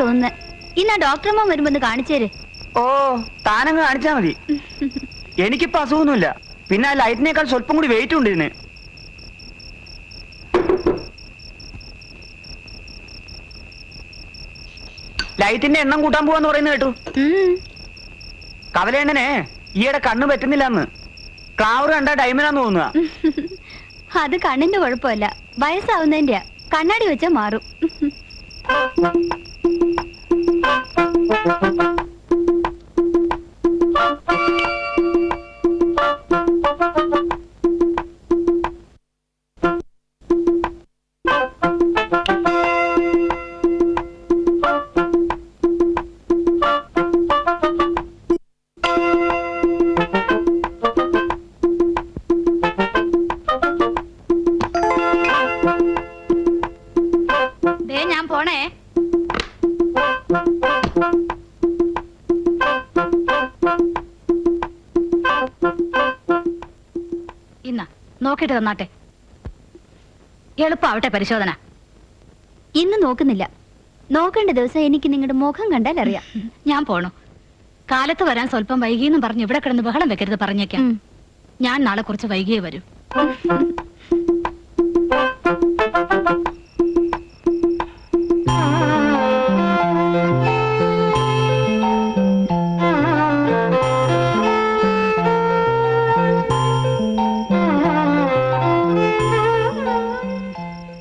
തോന്നുന്നത്. ഇന്ന് ഡോക്ടർമാർ വരുമ്പോ കാണിച്ചേര്. ഓ, താനങ്ങ് കാണിച്ചാ മതി. എനിക്കിപ്പോ അസുഖമൊന്നുമില്ല. പിന്നെ ആ ലൈറ്റിനേക്കാൾ സ്വല്പം കൂടി വെയിറ്റ് ഉണ്ട് ഇതിന്. ലൈറ്റിന്റെ എണ്ണം കൂട്ടാൻ പോവാന്ന് പറയുന്നത് കേട്ടു. കവലേണ്ണനെ ഈയിടെ കണ്ണു പറ്റുന്നില്ലെന്ന്. ക്ലാവർ കണ്ട ഡൈമനാന്ന് തോന്നുക. അത് കണ്ണിന്റെ കുഴപ്പമല്ല, വയസ്സാവുന്നതിന്റെയാ. കണ്ണാടി വെച്ചാ മാറും. ഞാൻ പോണേ. ഇന്ന നോക്കിട്ട് തന്നാട്ടെ. എളുപ്പാവട്ടെ പരിശോധന. ഇന്ന് നോക്കുന്നില്ല. നോക്കേണ്ട ദിവസം എനിക്ക് നിങ്ങളുടെ മുഖം കണ്ടാൽ അറിയാം. ഞാൻ പോണു. കാലത്ത് വരാൻ സ്വല്പം വൈകിയെന്നും പറഞ്ഞു ഇവിടെ കിടന്ന് ബഹളം വെക്കരുത് പറഞ്ഞേക്കാം. ഞാൻ നാളെ കുറച്ച് വൈകിയേ വരൂ.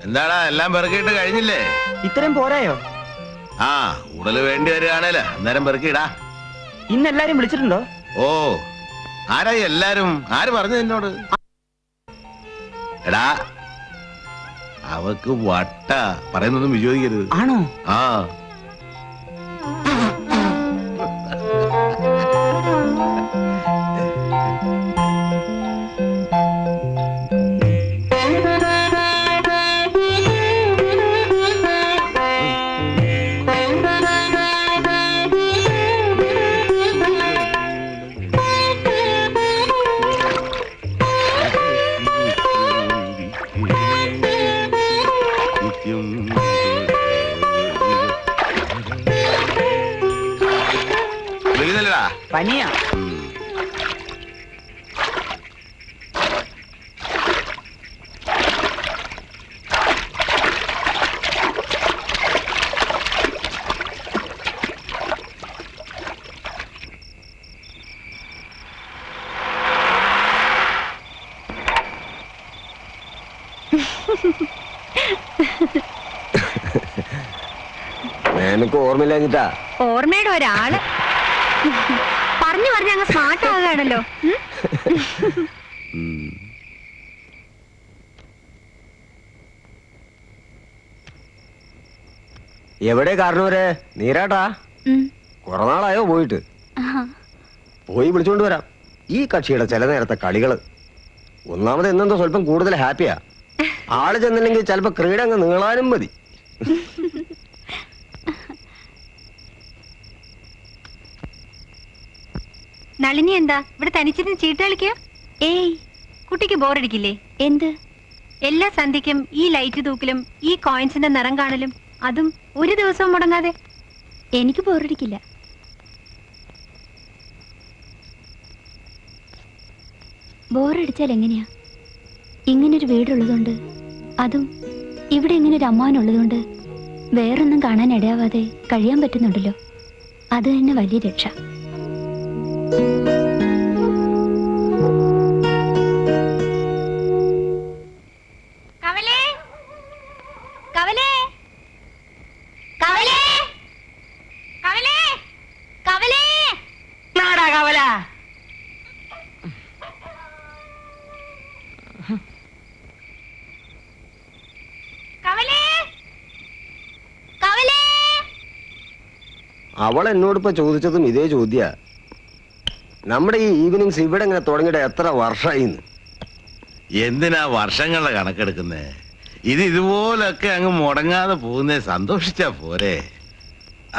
എന്താടാ എല്ലാം പെറുക്കിയിട്ട് കഴിഞ്ഞില്ലേ? ഇത്രയും പോരായോ? ആ, കൂടുതൽ വേണ്ടി വരികയാണേല് അന്നേരം പെറുക്കിയിടാ. ഇന്ന് എല്ലാരും വിളിച്ചിട്ടുണ്ടോ? ഓ, ആരായി എല്ലാരും? ആര് പറഞ്ഞു നിന്നോട്? എടാ, അവക്ക് വട്ട പറയുന്നൊന്നും വിചോദിക്കരുത്. ആണോ? ആ, പനിയാ? എനിക്ക് ഓർമ്മയില്ലാഞ്ഞിട്ടാ. ഓർമ്മയുടെ ഒരാള് പറഞ്ഞു പറഞ്ഞ് അങ്ങ് സ്മാർട്ട് ആകുകയാണല്ലോ. എവിടെ കാരണവരെ? നീരാട്ടാ? കുറെ നാളായോ പോയിട്ട്? പോയി വിളിച്ചോണ്ട് വരാം. ഈ കക്ഷിയുടെ ചില നേരത്തെ കളികള്. ഒന്നാമത് എന്നെന്തോ സ്വല്പം കൂടുതൽ ഹാപ്പിയാ. ആള് ചെന്നില്ലെങ്കിൽ ചിലപ്പോ ക്രീഡ അങ്ങ് നീളാനും മതി. നളിനി എന്താ ഇവിടെ തനിച്ചിരുന്ന് ചീട്ട് കളിക്കുക? ഏയ്, കുട്ടിക്ക് ബോറടിക്കില്ലേ? എന്ത്? എല്ലാ സന്ധ്യക്കും ഈ ലൈറ്റ് തൂക്കലും ഈ കോയിൻസിന്റെ നിറം കാണലും, അതും ഒരു ദിവസവും മുടങ്ങാതെ. എനിക്ക് ബോറടിക്കില്ല. ബോറടിച്ചാൽ എങ്ങനെയാ? ഇങ്ങനൊരു വീടുള്ളതുകൊണ്ട്, അതും ഇവിടെ ഇങ്ങനൊരു അമ്മാവനുള്ളതുകൊണ്ട് വേറൊന്നും കാണാൻ ഇടയാവാതെ കഴിയാൻ പറ്റുന്നുണ്ടല്ലോ. അത് തന്നെ വലിയ രക്ഷ. അവൾ എന്നോടിപ്പോ ചോദിച്ചതും ഇതേ ചോദ്യ. നമ്മുടെ ഈ ഈവനിങ്സ് ഇവിടെ ഇങ്ങനെ തുടങ്ങിയിട്ട് എത്ര വർഷമായി? എന്തിനാ വർഷങ്ങളുടെ കണക്കെടുക്കുന്നേ? ഇത് ഇതുപോലൊക്കെ അങ്ങ് മുടങ്ങാതെ പോകുന്നേ സന്തോഷിച്ചാ പോരെ.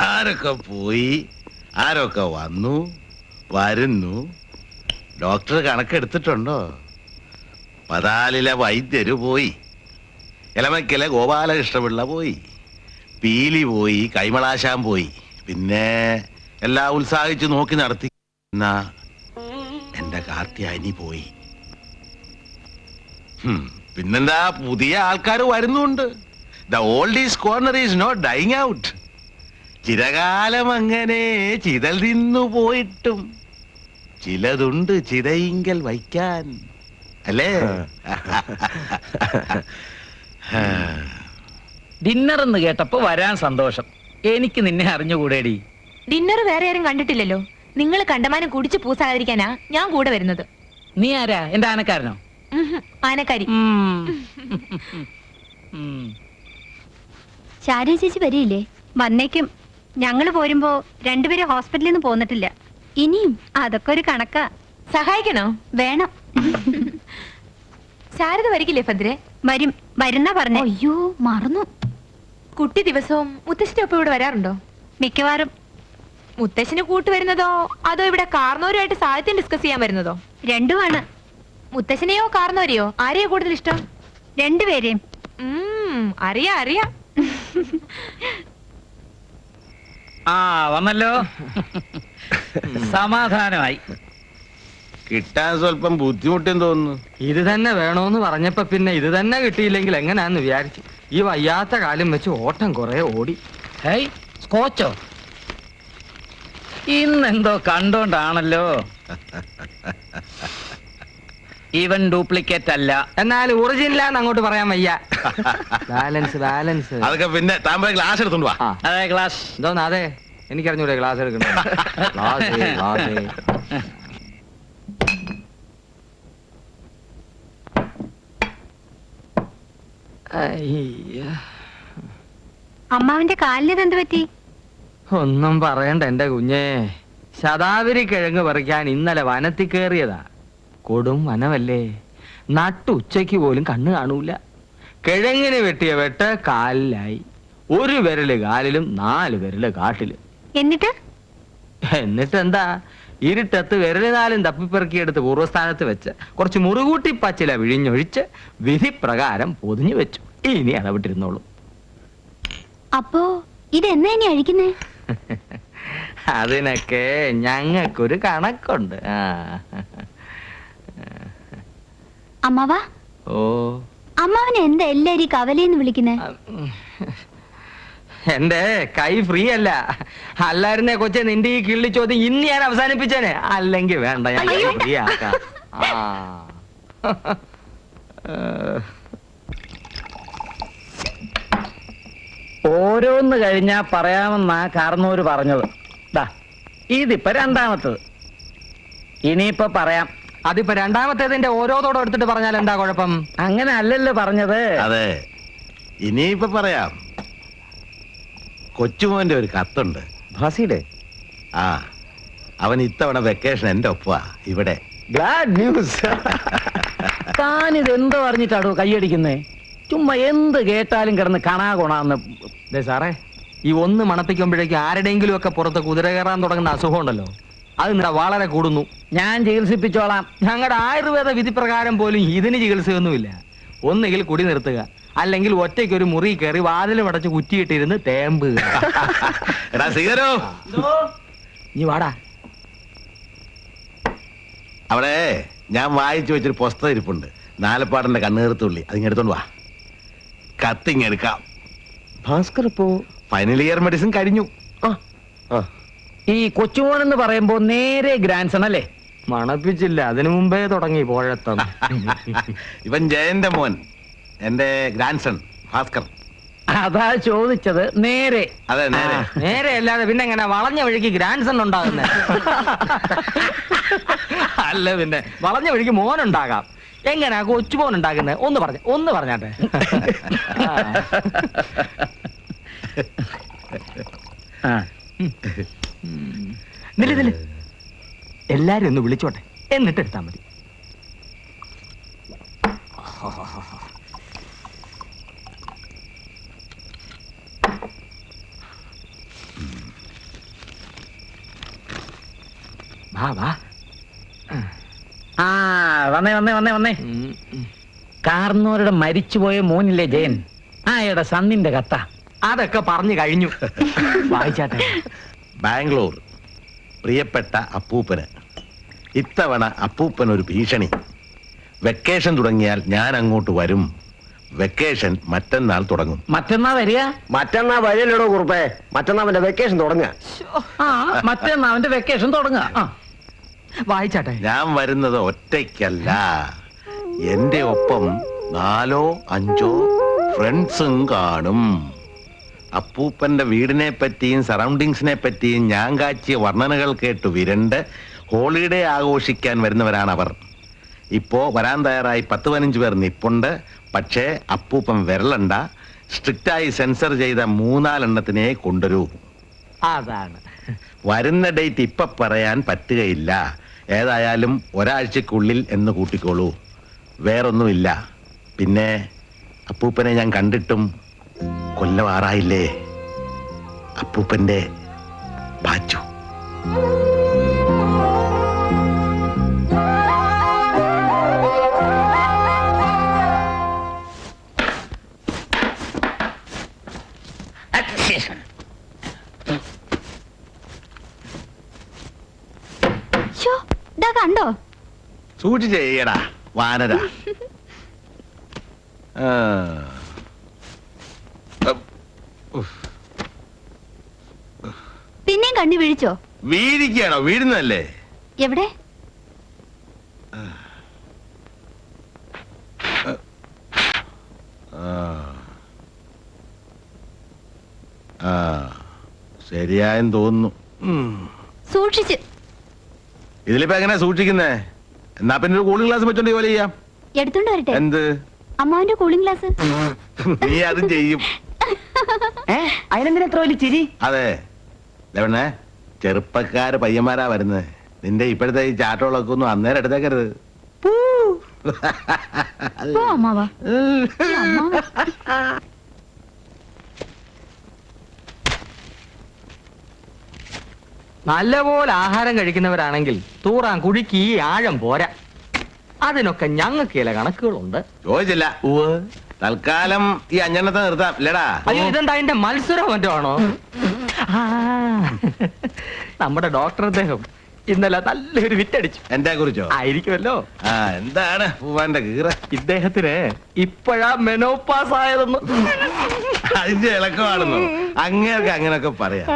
ആരൊക്കെ പോയി, ആരൊക്കെ വന്നു വരുന്നു. ഡോക്ടർ കണക്കെടുത്തിട്ടുണ്ടോ? പതാലിലെ വൈദ്യര് പോയി, എലമയ്ക്കലെ ഗോപാലകൃഷ്ണപിള്ള പോയി, പീലി പോയി, കൈമളാശാൻ പോയി, പിന്നെ എല്ലാം ഉത്സാഹിച്ച് നോക്കി നടത്തി. എന്നാ എന്റെ കാർത്തിയാനി പോയി. പിന്നെന്താ, പുതിയ ആൾക്കാർ വരുന്നുണ്ട്. The old is corner is not dying out. ചിരകാലം അങ്ങനെ ചിതൽ തിന്നു പോയിട്ടും ചിലതുണ്ട് ചിതയിങ്കൽ വയ്ക്കാൻ, അല്ലേ? ഡിന്നർ എന്ന് കേട്ടപ്പോ വരാൻ സന്തോഷം. എനിക്ക് നിന്നെ അറിഞ്ഞുകൂടേടി. ഡിന്നർ വേറെ ആരും കണ്ടിട്ടില്ലല്ലോ. നിങ്ങൾ കണ്ടമാനം കുടിച്ച് പൂസാകാതിരിക്കാനാ ഞാൻ കൂടെ വരുന്നത്. നീ ആരാ? എന്റെ ആനക്കാരനോ? ആനക്കാരി. ശാരദ ചേച്ചി വരില്ലേ? വന്നേക്കും. ഞങ്ങള് പോരുമ്പോ രണ്ടുപേരും ഹോസ്പിറ്റലിൽ നിന്ന് പോന്നിട്ടില്ല. ഇനിയും അതൊക്കെ ഒരു കണക്കാ. സഹായിക്കണോ? വേണം. ശാരദ വരികില്ലേ ഭദ്രെ? വരും. വരുന്ന പറഞ്ഞ. അയ്യോ മറന്നു. കുട്ടി ദിവസവും മുത്തശ്ശിന്റെ ഒപ്പം ഇവിടെ വരാറുണ്ടോ? മിക്കവാറും. മുത്തശ്ശിന് കൂട്ട് വരുന്നതോ അതോ ഇവിടെ കാർന്നോരുമായിട്ട് സാഹിത്യം ഡിസ്കസ് ചെയ്യാൻ വരുന്നതോ? രണ്ടുമാണ്. മുത്തശ്ശനെയോ കാർന്നോരെയോ ആരെയോ കൂടുതൽ ഇഷ്ടം? രണ്ടുപേരെയും. അറിയാ അറിയാ. ആ വന്നല്ലോ. സമാധാനമായി. കിട്ടാൻ സ്വല്പം ബുദ്ധിമുട്ടെന്ന് തോന്നുന്നു. ഇത് തന്നെ വേണോന്ന് പറഞ്ഞപ്പോ പിന്നെ ഇത് തന്നെ കിട്ടിയില്ലെങ്കിൽ എങ്ങനെയാന്ന് വിചാരിച്ചു. ഈ വയ്യാത്ത കാലം വെച്ച് ഓട്ടം കുറെ ഓടി. ഹേയ്, സ്കോച്ചോ? ഇന്നെന്തോ കണ്ടോണ്ടാണല്ലോ. ഈവൻ ഡ്യൂപ്ലിക്കേറ്റ് അല്ല. എന്നാൽ ഒറിജിനലാന്ന് അങ്ങോട്ട് പറയാൻ വയ്യ. Balance balance. അതൊക്കെ പിന്നെ താൻ പോയി ഗ്ലാസ് എടുത്തോണ്ട് വാ. അതെ, ഗ്ലാസ്. എന്തോന്ന്? അതെ, എനിക്കറിഞ്ഞൂടെ ക്ലാസ് എടുക്കണ. അമ്മാവിന്റെ കാലിന് എന്ത് പറ്റി? ഒന്നും പറയണ്ട എന്റെ കുഞ്ഞേ. ശതാവരി കിഴങ്ങ് പറിക്കാൻ ഇന്നലെ വനത്തിൽ കയറിയതാ. കൊടും വനമല്ലേ, നട്ടുച്ചയ്ക്ക് പോലും കണ്ണ് കാണൂല. കിഴങ്ങിന് വെട്ടിയ വെട്ട് കാലിലായി. ഒരു വിരല് കാലിലും 4 വിരല് കാട്ടിലും. എന്നിട്ട് എന്താ, ഇരുട്ടത്ത് വിരല് 4 തപ്പിപ്പെറുക്കിയെടുത്ത് പൂർവ്വസ്ഥാനത്ത് വെച്ച് കുറച്ച് മുറുകൂട്ടി പച്ചില വിഴിഞ്ഞൊഴിച്ച് വിധി പ്രകാരം പൊതിഞ്ഞു വെച്ചു. ഇനി അടവിട്ടിരുന്നോളൂ. അപ്പോ ഇതെന്നാ ഇനി അഴിക്കുന്നേ? അതിനൊക്കെ ഞങ്ങൾക്കൊരു കണക്കുണ്ട്. അമ്മാവാ, ഓ, അമ്മാവനെ എന്താ എല്ലാരും കവലേന്ന് വിളിക്കുന്നേ? എന്റെ കൈ ഫ്രീ അല്ല. അല്ലായിരുന്നേ കൊച്ചെ, നിന്റെ ഈ കിള്ളി ചോദ്യം ഇന്ന് ഞാൻ അവസാനിപ്പിച്ചേനെ. അല്ലെങ്കിൽ വേണ്ട, ഞാൻ ഫ്രീ ആക്കാം. ഓരോന്ന് കഴിഞ്ഞാ പറയാമെന്നാ കാർന്നോര് പറഞ്ഞത്. ഇതിപ്പോ രണ്ടാമത്തത്. ഇനിയിപ്പോ പറയാം. അതിപ്പോ രണ്ടാമത്തേതിന്റെ ഓരോതോടെ എടുത്തിട്ട് പറഞ്ഞാൽ എന്താ കുഴപ്പം? അങ്ങനെ അല്ലല്ലോ പറഞ്ഞത്. അതെ, ഇനിയിപ്പൊ പറയാം. കൊച്ചുമോന്റെ ഒരു കത്തുണ്ട്. ഭാസിയുടെ? ആ, അവൻ ഇത്തവണ വെക്കേഷൻ എന്റെ ഒപ്പാ ഇവിടെ. GLAAD news. താനിത് എന്തോ പറഞ്ഞിട്ടാടോ കൈയടിക്കുന്നേ? ചുമ്മാ എന്ത് കേട്ടാലും കിടന്ന് കണാ കൊണാന്ന്. സാറേ, ഈ ഒന്ന് മണപ്പിക്കുമ്പോഴേക്കും ആരുടെയെങ്കിലും ഒക്കെ പുറത്ത് കുതിര കയറാൻ തുടങ്ങുന്ന അസുഖം ഉണ്ടല്ലോ, അത് വളരെ കൂടുന്നു. ഞാൻ ചികിത്സിപ്പിച്ചോളാം. ഞങ്ങളുടെ ആയുർവേദ വിധി പ്രകാരം പോലും ഇതിന് ചികിത്സയൊന്നുമില്ല. ഒന്നുകിൽ കുടി നിർത്തുക, അല്ലെങ്കിൽ ഒറ്റയ്ക്ക് ഒരു മുറി കയറി വാതിലും അടച്ച് കുറ്റിയിട്ടിരുന്ന് തേമ്പുക. നീ വാടാ. അവിടെ ഞാൻ വായിച്ചു വെച്ചൊരു പുസ്തകം ഇരിപ്പുണ്ട്. നാലപ്പാടന്റെ കണ്ണുകീർത്തുള്ളി. അതിങ്ങെടുത്തോണ്ട് വാ. കത്തിങ്ങെടുക്കാം. ഭാസ്കർ ഇപ്പോ ഫൈനൽ ഇയർ മെഡിസിൻ കഴിഞ്ഞു. ഈ കൊച്ചുമോൻ എന്ന് പറയുമ്പോ നേരെ ഗ്രാൻഡ് സൺ അല്ലേ? മണപ്പിച്ചില്ല, അതിനു മുമ്പേ തുടങ്ങി പോഴത്തം. ഇവൻ ജയന്റെ മോൻ, എന്റെ ഗ്രാൻഡ് സൺ ഭാസ്കർ. അതാ ചോദിച്ചത്. നേരെ? അതെ, നേരെ. നേരെ അല്ലാതെ പിന്നെ എങ്ങനെ വളഞ്ഞ വഴിക്ക് ഗ്രാൻഡ് സൺ ഉണ്ടാകുന്നേ? അല്ല, പിന്നെ വളഞ്ഞ വഴിക്ക് മോനുണ്ടാകാം. എങ്ങനെയാ കൊച്ചുമോൻ ഉണ്ടാക്കുന്നത്? ഒന്ന് പറഞ്ഞാട്ടെ. എല്ലാരും ഒന്ന് വിളിച്ചോട്ടെ, എന്നിട്ട് എടുത്താ മതി. വാ വാ. വന്നേ. കാർന്നോരുടെ മരിച്ചുപോയ മോനില്ലേ ജയൻ, ആയുടെ സണ്ണിന്റെ കത്ത. അതൊക്കെ പറഞ്ഞു കഴിഞ്ഞു. വായിച്ചാട്ടെ. ബാംഗ്ലൂർ. പ്രിയപ്പെട്ട അപ്പൂപ്പന്, ഇത്തവണ അപ്പൂപ്പൻ ഒരു ഭീഷണി. വെക്കേഷൻ തുടങ്ങിയാൽ ഞാൻ അങ്ങോട്ട് വരും. വെക്കേഷൻ മറ്റന്നാൾ തുടങ്ങും. മറ്റന്നാ വരിക? മറ്റന്നാ വഴിയല്ലേടോ കുറുപ്പേ, മറ്റന്നാ അവന്റെ വെക്കേഷൻ തുടങ്ങുക. ആ മറ്റന്നാ അവന്റെ വെക്കേഷൻ തുടങ്ങുക. വായിച്ചാട്ടെ. ഞാൻ വരുന്നത് ഒറ്റയ്ക്കല്ല, എന്റെ ഒപ്പം 4 or 5 ഫ്രണ്ട്സും കാണും. അപ്പൂപ്പന്റെ വീടിനെ പറ്റിയും സറൗണ്ടിങ്സിനെ പറ്റിയും ഞാൻ കാച്ചിയ വർണ്ണനകൾ കേട്ടു വിരണ്ട് ഹോളിഡേ ആഘോഷിക്കാൻ വരുന്നവരാണ് അവർ. ഇപ്പോ വരാൻ തയ്യാറായി 10-15 പേർ നിപ്പുണ്ട്. പക്ഷേ അപ്പൂപ്പൻ വരലണ്ട. സ്ട്രിക്റ്റായി സെൻസർ ചെയ്ത 3-4 എണ്ണത്തിനെ കൊണ്ടുവരൂ. അതാണ്. വരുന്ന ഡേറ്റ് ഇപ്പൊ പറയാൻ പറ്റുകയില്ല. ഏതായാലും ഒരാഴ്ചക്കുള്ളിൽ എന്ന് കൂട്ടിക്കോളൂ. വേറൊന്നുമില്ല. പിന്നെ അപ്പൂപ്പനെ ഞാൻ കണ്ടിട്ടും കൊല്ലം 6 അപ്പൂപ്പന്റെ പാച്ചു. കണ്ടോ? സൂക്ഷിച്ച് ചെയ്യടാ വാനര. പിന്നെയും കണ്ണി വീഴിച്ചോ? വീഴിക്കാണോ? വീഴുന്നല്ലേ? എവിടെ? ശരിയായെന്ന് തോന്നുന്നു. സൂക്ഷിച്ച്. ഇതിലിപ്പോ എങ്ങനെ സൂക്ഷിക്കുന്നേ? എന്നാ പിന്നെ ഒരു കൂളിംഗ് ഗ്ലാസ് വെച്ചോണ്ട് ജോലി ചെയ്യാം. എടുത്തോണ്ട് വരട്ടെ? എന്ത്? അമ്മാവിന്റെ കൂളിംഗ് ഗ്ലാസ്. നീ അതും ചെയ്യും. അതിനെന്തിനാ എത്ര വലിയ ചിരി? അതെ ലെവണേ, ചെറുപ്പക്കാര് പയ്യന്മാരാ വരുന്നത്. നിന്റെ ഇപ്പോഴത്തെ ഈ ചാട്ടോളൊക്കെ ഒന്നും അന്നേരം എടുത്തേക്കരുത്. അമ്മാവാ. നല്ലപോലെ ആഹാരം കഴിക്കുന്നവരാണെങ്കിൽ തൂറാൻ കുഴിക്ക് ഈ ആഴം പോരാ. അതിനൊക്കെ ഞങ്ങൾക്ക് ചില കണക്കുകളുണ്ട്. ചോദിച്ചില്ല. തൽക്കാലം ഈ 5 എണ്ണത്തെ നിർത്താം ഇല്ലടാ. അയ്യോ, ഇതെന്താ അതിന്റെ മത്സരം മറ്റോ ആണോ? നമ്മുടെ ഡോക്ടർ അദ്ദേഹം ഇന്നലെ നല്ലൊരു വിറ്റടിച്ചു. എന്റെ കുറിച്ചോ? ആയിരിക്കുമല്ലോ. എന്താണ് പൂവാന്റെ കീറ? ഇദ്ദേഹത്തിന് ഇപ്പോഴാ മെനോപാസ് ആയതെന്ന്. അതിന്റെ ഇളക്കമാണെന്നോ? അങ്ങനെയൊക്കെ അങ്ങനെയൊക്കെ പറയാം.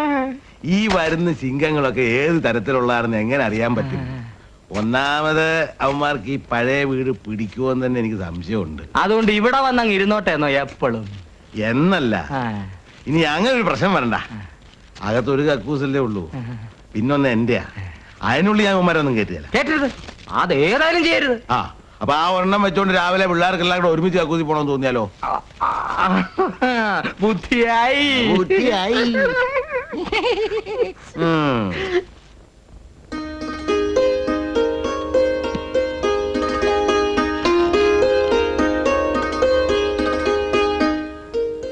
ഈ വരുന്ന സിംഗങ്ങളൊക്കെ ഏത് തരത്തിലുള്ളതാണെന്ന് എങ്ങനെ അറിയാൻ പറ്റും? ഒന്നാമത് അവന്മാർക്ക് ഈ പഴയ വീട് പിടിക്കുമെന്ന് തന്നെ എനിക്ക് സംശയമുണ്ട്. അതുകൊണ്ട് ഇവിടെ വന്നങ്ങ് ഇരുന്നോട്ടെ എന്നോ എപ്പോഴും എന്നല്ല. ഇനി അങ്ങനെ ഒരു പ്രശ്നം വരണ്ട. അകത്തൊരു കക്കൂസല്ലേ ഉള്ളൂ, പിന്നൊന്ന് എന്റെയാ. അതിനുള്ളിൽ ഞാൻ അവന്മാരൊന്നും കേട്ടില്ല. കേട്ടരുത്, അതേതായാലും ചെയ്യരുത്. അപ്പൊ ആ ഒരെണ്ണം വെച്ചോണ്ട് രാവിലെ പിള്ളേർക്കെല്ലാം കൂടെ ഒരുമിച്ച് കക്കൂസി പോണമെന്ന് തോന്നിയാലോ? ബുദ്ധിയായി.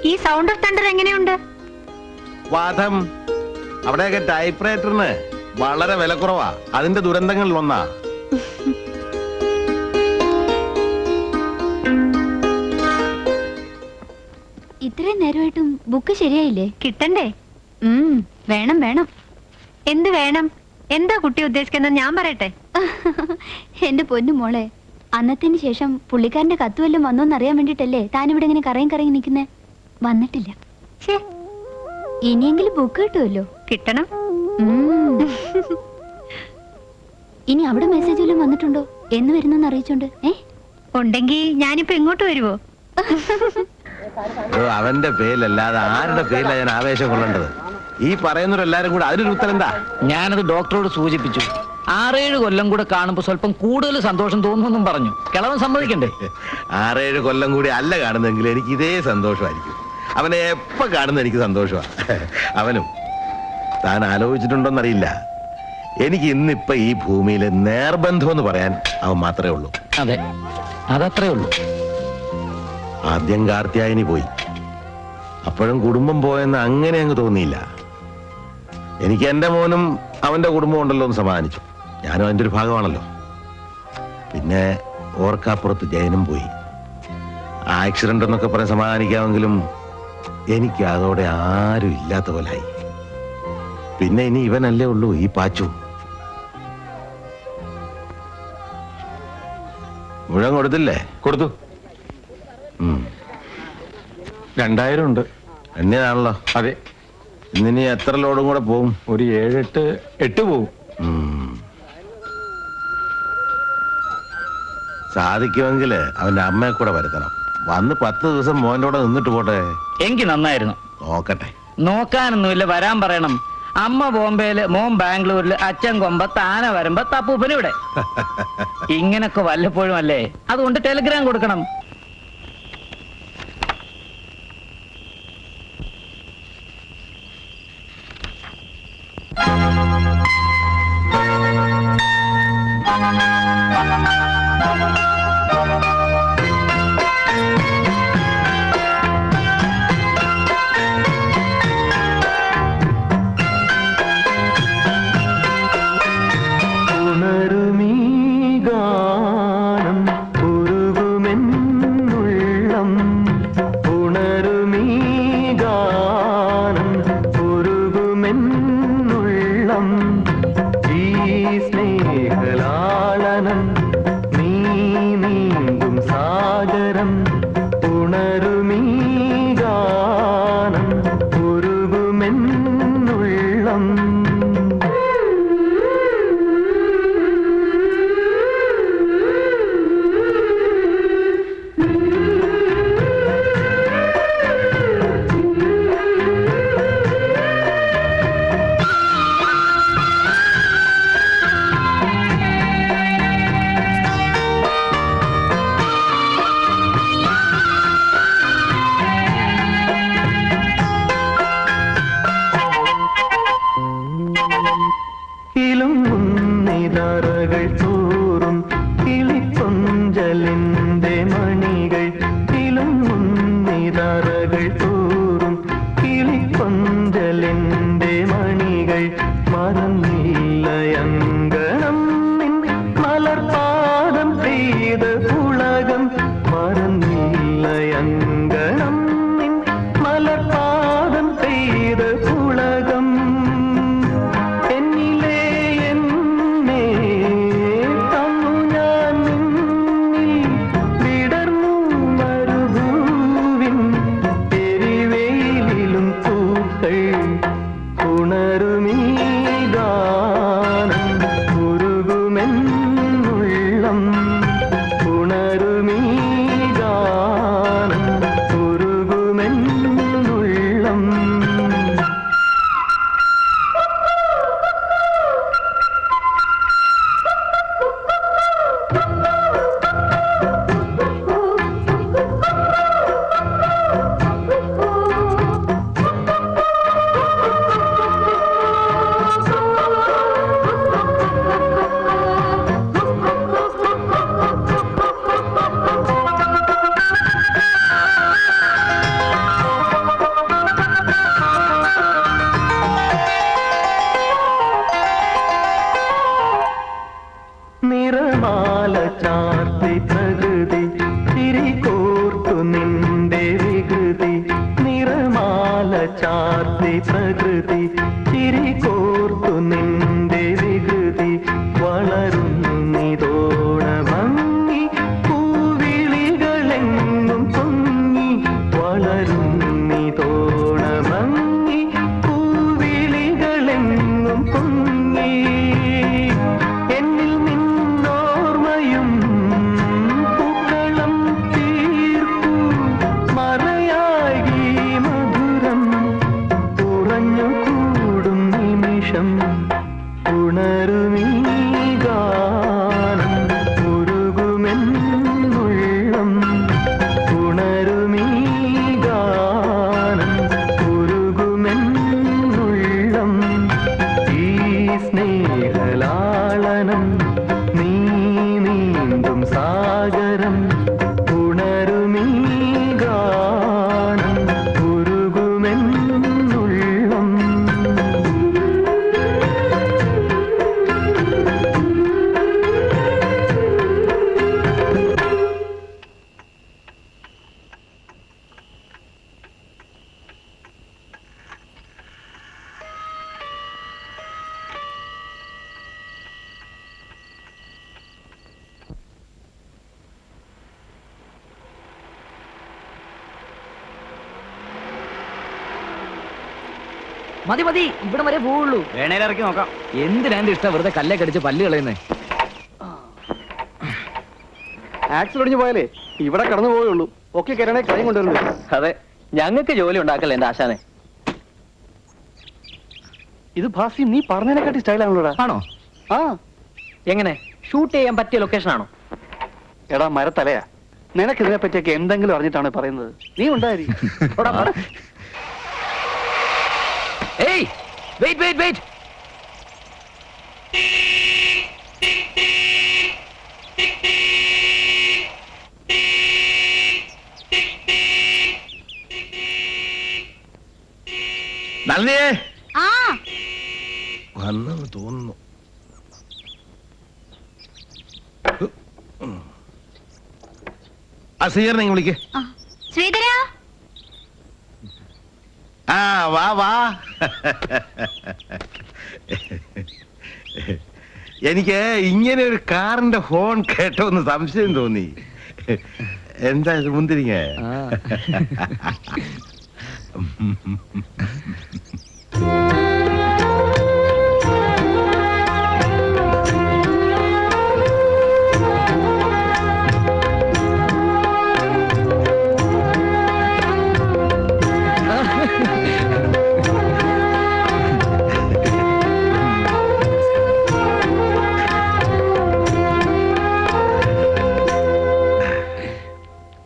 ഈ സൗണ്ട് ഓഫ് തണ്ടർ എങ്ങനെയുണ്ട്? വാദം. അവിടെയൊക്കെ ടൈപ്പ്റൈറ്ററിന് വളരെ വില കുറവാ. അതിന്റെ ദുരന്തങ്ങളിൽ ഒന്നാ. ഇത്രയും നേരമായിട്ടും ബുക്ക് ശരിയായില്ലേ? കിട്ടണ്ടേ? വേണം വേണം. എന്ത് വേണം? എന്താ കുട്ടി ഉദ്ദേശിക്കുന്നത്? ഞാൻ പറയട്ടെ. എന്റെ പൊന്നു മോളെ, അന്നത്തിന് ശേഷം പുള്ളിക്കാരന്റെ കത്ത് വല്ലതും വന്നോന്നറിയാൻ വേണ്ടിട്ടല്ലേ താനിവിടെ ഇങ്ങനെ കറങ്ങി നിൽക്കുന്നേ? വന്നിട്ടില്ല. ഇനിയെങ്കിലും ബുക്ക് കിട്ടുമല്ലോ. കിട്ടണം. ഇനി അവിടെ മെസ്സേജ് വല്ലതും വന്നിട്ടുണ്ടോ? എന്ന് വരുന്നെന്ന് അറിയിച്ചോണ്ട്. ഉണ്ടെങ്കി ഞാനിപ്പോ ഇങ്ങോട്ട് വരുവോ? അവന്റെ പേരിലല്ലാതെ ആരുടെ പേരിലാ ഞാൻ ആവേശം കൊള്ളേണ്ടത്? ഈ പറയുന്നവരെല്ലാരും കൂടെ അതിനൊരു ഉത്തരം എന്താ? ഞാനത് ഡോക്ടറോട് സൂചിപ്പിച്ചു. 6-7 കൊല്ലം കൂടെ കാണുമ്പോ സ്വല്പം കൂടുതൽ സന്തോഷം തോന്നുമെന്നും പറഞ്ഞു. കിളവൻ സമ്മതിക്കണ്ടേ? 6-7 കൊല്ലം കൂടി അല്ല കാണുന്നെങ്കിൽ എനിക്ക് ഇതേ സന്തോഷമായിരിക്കും. അവനെ എപ്പോ കാണുന്ന എനിക്ക് സന്തോഷമാണ്. അവനും. താൻ ആലോചിച്ചിട്ടുണ്ടോന്നറിയില്ല, എനിക്ക് ഇന്നിപ്പൊ ഈ ഭൂമിയിലെ നേർബന്ധം എന്ന് പറയാൻ അവൻ മാത്രമേ ഉള്ളൂ. അതെ, അതത്രേ ഉള്ളൂ. ആദ്യം കാർത്തിയായനി പോയി. അപ്പോഴും കുടുംബം പോയെന്ന് അങ്ങനെ അങ്ങ് തോന്നിയില്ല. എനിക്ക് എന്റെ മോനും അവന്റെ കുടുംബം ഉണ്ടല്ലോ എന്ന് സമാധാനിച്ചു. ഞാനും അതിന്റെ ഒരു ഭാഗമാണല്ലോ. പിന്നെ ഓർക്കാപ്പുറത്ത് ജയനും പോയി. ആക്സിഡന്റ് എന്നൊക്കെ പറയാൻ സമാധാനിക്കാമെങ്കിലും എനിക്ക് അതോടെ ആരും ഇല്ലാത്ത പോലായി. പിന്നെ ഇനി ഇവനല്ലേ ഉള്ളൂ, ഈ പാച്ചു. മുഴുവൻ കൊടുത്തില്ലേ? കൊടുത്തു. 2000 ഉണ്ട്. എന്നെയാണല്ലോ. അതെ. ഇന്നിനി എത്ര ലോഡും കൂടെ പോവും? ഒരു 7-8 പോവും. സാധിക്കുമെങ്കിൽ അവന്റെ അമ്മയെ കൂടെ വരുത്തണം. വന്ന് 10 ദിവസം മോൻ്റെ കൂടെ നിന്നിട്ട് പോട്ടെ. എനിക്ക് നന്നായിരുന്നു. നോക്കട്ടെ. നോക്കാനൊന്നുമില്ല, വരാൻ പറയണം. അമ്മ ബോംബെയില്, മോൻ ബാംഗ്ലൂരില്, അച്ഛൻ കൊമ്പത്ത്, ആന വരുമ്പോ തപ്പൂപ്പന് ഇവിടെ. ഇങ്ങനൊക്കെ വല്ലപ്പോഴും അല്ലേ, അതുകൊണ്ട് ടെലിഗ്രാം കൊടുക്കണം. ഉണരുമീ ഗാനം മതി മതി, ഇവിടെ വരെ പോവുള്ളൂ. വേണേൽ ഇറക്കി നോക്കാം. എന്തിനാ എന്റെ ഇഷ്ടം വെറുതെ കല്ലേ കടിച്ച് പല്ല് കളയുന്നേ? ആക്സിൽ ഒടിഞ്ഞു പോയാലേ ഇവിടെ കടന്നു പോയുള്ളൂ. ഒക്കെ കയറണേ കൈ കൊണ്ടുവരുന്നു. അതെ, ഞങ്ങൾക്ക് ജോലി ഉണ്ടാക്കല്ലേ എന്റെ ആശാനെ. ഇത് ഭാസി നീ പറഞ്ഞതിനെക്കാട്ടി സ്റ്റൈലാണല്ലോടാ. ആണോ? ആ എങ്ങനെ ഷൂട്ട് ചെയ്യാൻ പറ്റിയ ലൊക്കേഷൻ ആണോ? എടാ മരത്തലയാ, നിനക്ക് ഇതിനെ പറ്റിയൊക്കെ എന്തെങ്കിലും അറിഞ്ഞിട്ടാണ് പറയുന്നത്. നീ ഉണ്ടായി. ഏയ് വെയിറ്റ് വെയിറ്റ് വെയിറ്റ്. നളിനിയേ ആ വന്നെന്ന് തോന്നുന്നു. ആ ശ്രീകരനെ വിളിക്ക്. ശ്രീധര, ആ വാ വാ. എനിക്ക് ഇങ്ങനെ ഒരു കാറിന്റെ ഹോൺ കേട്ടോ എന്ന് സംശയം തോന്നി. എന്താ ഇത് മുന്തിരിങ്ങ?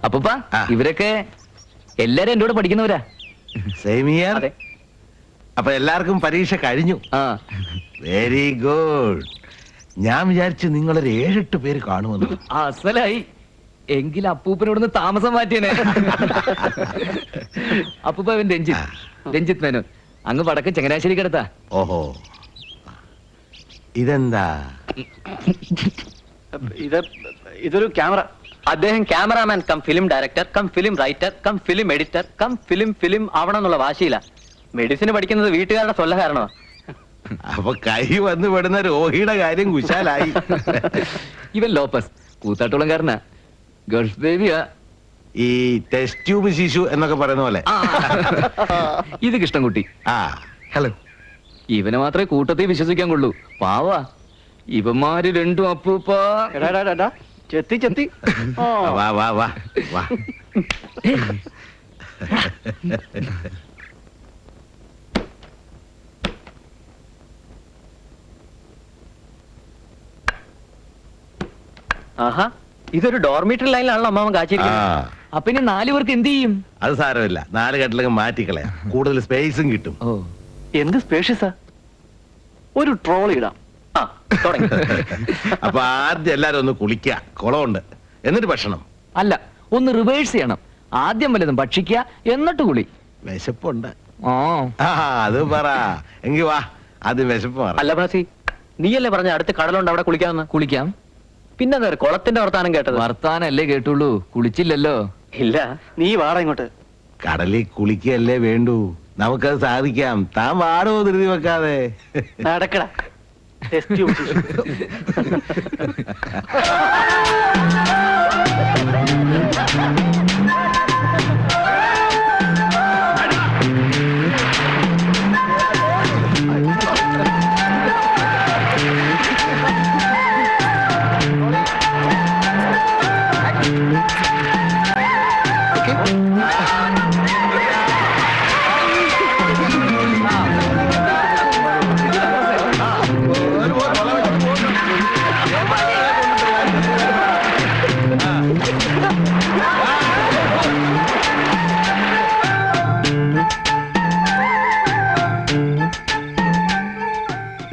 അപ്പൂപ്പ, ആ. ഇവരൊക്കെ എല്ലാരും എന്റെ കൂടെ പഠിക്കുന്നവരാ. Same year. അതെ. അപ്പൊ എല്ലാവർക്കും പരീക്ഷ കഴിഞ്ഞു. ആ, വെരി ഗുഡ്. ഞാൻ വിചാരിച്ചു നിങ്ങളൊരു 7-8 പേര് കാണുമെന്ന്. അസലായി. എങ്കിൽ അപ്പൂപ്പനോടൊന്ന് താമസം മാറ്റിയനെ. അപ്പൂപ്പ അവൻ രഞ്ജിത്ത് മേനോൻ, അങ്ങ് വടക്ക് ചങ്ങനാശ്ശേരിക്ക് അടുത്താ. ഓഹോ, ഇതെന്താ? ഇതൊരു ക്യാമറ. അദ്ദേഹം cameraman come film director come film writer come film editor come film ആവണം എന്നുള്ള വാശിയില്ല. മെഡിസിന് പഠിക്കുന്നത് വീട്ടുകാരുടെ സ്വല്ല കാരണമാ. അപ്പൊ കൈ വന്ന് പെടുന്ന രോഹിയുടെ കാര്യം കുശാലായി. ഇവൻ ലോപ്പസ് കൂത്താട്ടുളംകാരനാ, ഗൾഫ് ബേബിയാ. ഈ ടെസ്റ്റ് ട്യൂബ് ശിശു എന്നൊക്കെ പറയുന്ന പോലെ. ഇത് കൃഷ്ണൻകുട്ടി. ആ ഹലോ. ഇവനെ മാത്രമേ കൂട്ടത്തിൽ വിശ്വസിക്കാൻ കൊള്ളൂ, പാവാ. ഇവന്മാര് രണ്ടും അപ്പൂപ്പ. എടാ ചെത്തി ചെത്തി. വാ വാ വാ വാ. ആഹാ, ഇതൊരു ഡോർമീറ്ററി ലൈനിലാണല്ലോ അമ്മാവൻ ആ കാച്ചിരിക്കുന്നത്. അപ്പൊ ഇനി 4 പേർക്ക് എന്ത് ചെയ്യും? അത് സാരമില്ല, 4 കെട്ടിലൊക്കെ മാറ്റിക്കളയാം, കൂടുതൽ സ്പേസും കിട്ടും. ഓ, എന്ത് സ്പേഷ്യസാ. ഒരു ട്രോൾ ഇടാം. ആ, തുടങ്ങി. അപ്പൊ ആദ്യം എല്ലാരും ഒന്ന് കുളിക്കുക, കുളമുണ്ട്, എന്നിട്ട് ഭക്ഷണം. അല്ല, ഒന്ന് റിവേഴ്സ് ചെയ്യണം. ആദ്യം വല്ലതും ഭക്ഷിക്കുക, എന്നിട്ട് കുളി. വിശപ്പുണ്ട്. ആ, ആ അത് പറ. എങ്കി വാ, ആദ്യം വിശപ്പ് മാറ. അല്ല പ്രാസി, നീയല്ലേ പറഞ്ഞ അടുത്ത് കടലുണ്ട് അവിടെ കുളിക്കാമെന്ന്? കുളിക്കാം. പിന്നെ എന്താ കുളത്തിന്റെ വർത്താനം കേട്ടത്? വർത്താനല്ലേ കേട്ടുള്ളൂ, കുളിച്ചില്ലല്ലോ. ഇല്ല. നീ വാട ഇങ്ങോട്ട്. കടലിൽ കുളിക്കല്ലേ വേണ്ടൂ, നമുക്കത് സാധിക്കാം. താൻ വാടോ ധൃതി വെക്കാതെ. നടക്കട. ടെസ്റ്റ് ട്യൂബ് ശിശു.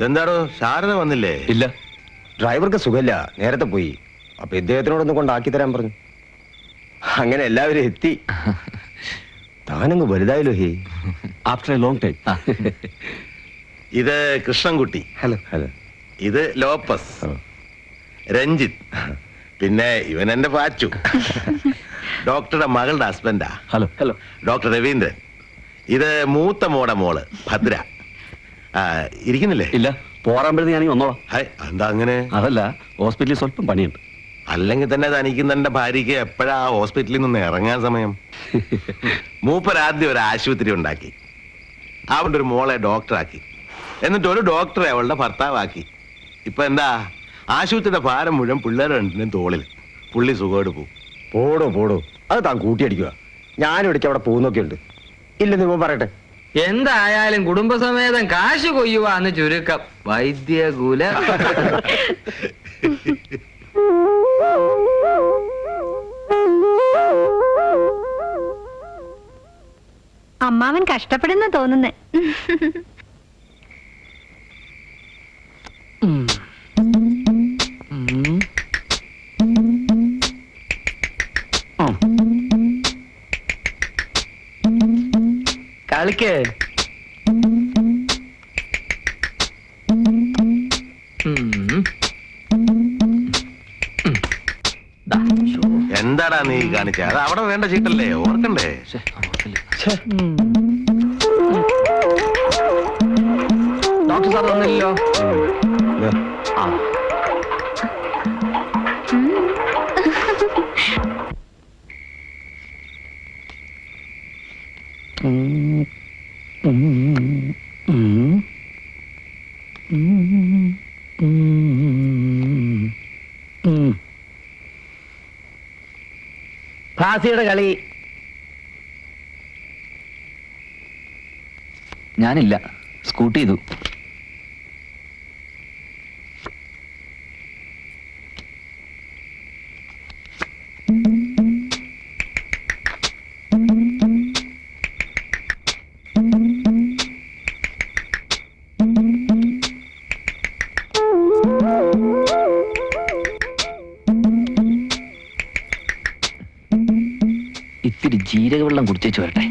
എന്താടോ ശാരദ വന്നില്ലേ? ഇല്ല, ഡ്രൈവർക്ക് സുഖമില്ല, നേരത്തെ പോയി. അപ്പൊ ഇദ്ദേഹത്തിനോടൊന്ന് കൊണ്ടാക്കി തരാൻ പറഞ്ഞു. അങ്ങനെ എല്ലാവരും എത്തി. താനങ്ങ് വലുതായല്ലോ. Hey, after a long time. ഇത് കൃഷ്ണൻകുട്ടി. Hello hello. ഇത് ലോപ്പസ്, രഞ്ജിത്ത്, പിന്നെ ഇവൻ എന്റെ പാച്ചു, ഡോക്ടറുടെ മകളുടെ ഹസ്ബൻഡാ. Hello hello. ഡോക്ടർ രവീന്ദ്രൻ. ഇത് മൂത്ത മോടെ മോള് ഭദ്ര. ഇരിക്കുന്നില്ലേ? ഇല്ല, പോറാമ്പഴത്ത് ഞാനീ വന്നോളാം. ഹായ്, എന്താ അങ്ങനെ? അതല്ല, ഹോസ്പിറ്റലിൽ സ്വല്പം പണിയുണ്ട്. അല്ലെങ്കിൽ തന്നെ തനിക്കുന്നെന്റെ ഭാര്യയ്ക്ക് എപ്പോഴാ ഹോസ്പിറ്റലിൽ നിന്ന് ഇറങ്ങാൻ സമയം? മൂപ്പരാദ്യം ഒരു ആശുപത്രി ഉണ്ടാക്കി, അവളുടെ ഒരു മോളെ ഡോക്ടറാക്കി, എന്നിട്ട് ഒരു ഡോക്ടറെ അവളുടെ ഭർത്താവാക്കി. ഇപ്പൊ എന്താ, ആശുപത്രിയുടെ ഭാരം മുഴുവൻ പിള്ളേർ രണ്ടിനും തോളിൽ. പുള്ളി സുഖമായിട്ട് പോകും. പോടോ അത് താൻ കൂട്ടിയടിക്കുക. ഞാനും ഇടയ്ക്ക് അവിടെ പോകുന്നൊക്കെ ഉണ്ട്. ഇല്ലെന്ന് ഇവൻ പറയട്ടെ. എന്തായാലും കുടുംബസമേതം കാശ് കൊയ്യുവാന്ന് ചുരുക്കം. വൈദ്യകുല അമ്മാവൻ കഷ്ടപ്പെടുന്ന തോന്നുന്നു. കളിക്കേ. എന്താടാ നീ കാണിച്ച? അത് അവിടെ വേണ്ട ചീട്ടല്ലേ, ഓർക്കണ്ടേ? ഡോക്ടർ സാർ വന്നില്ലല്ലോ. ഭാസിയുടെ കളി. ഞാനില്ല, സ്കൂട്ടി ചെയ്തു. ഇത്തിരി ജീരകവെള്ളം കുടിച്ചേച്ചു വരട്ടെ.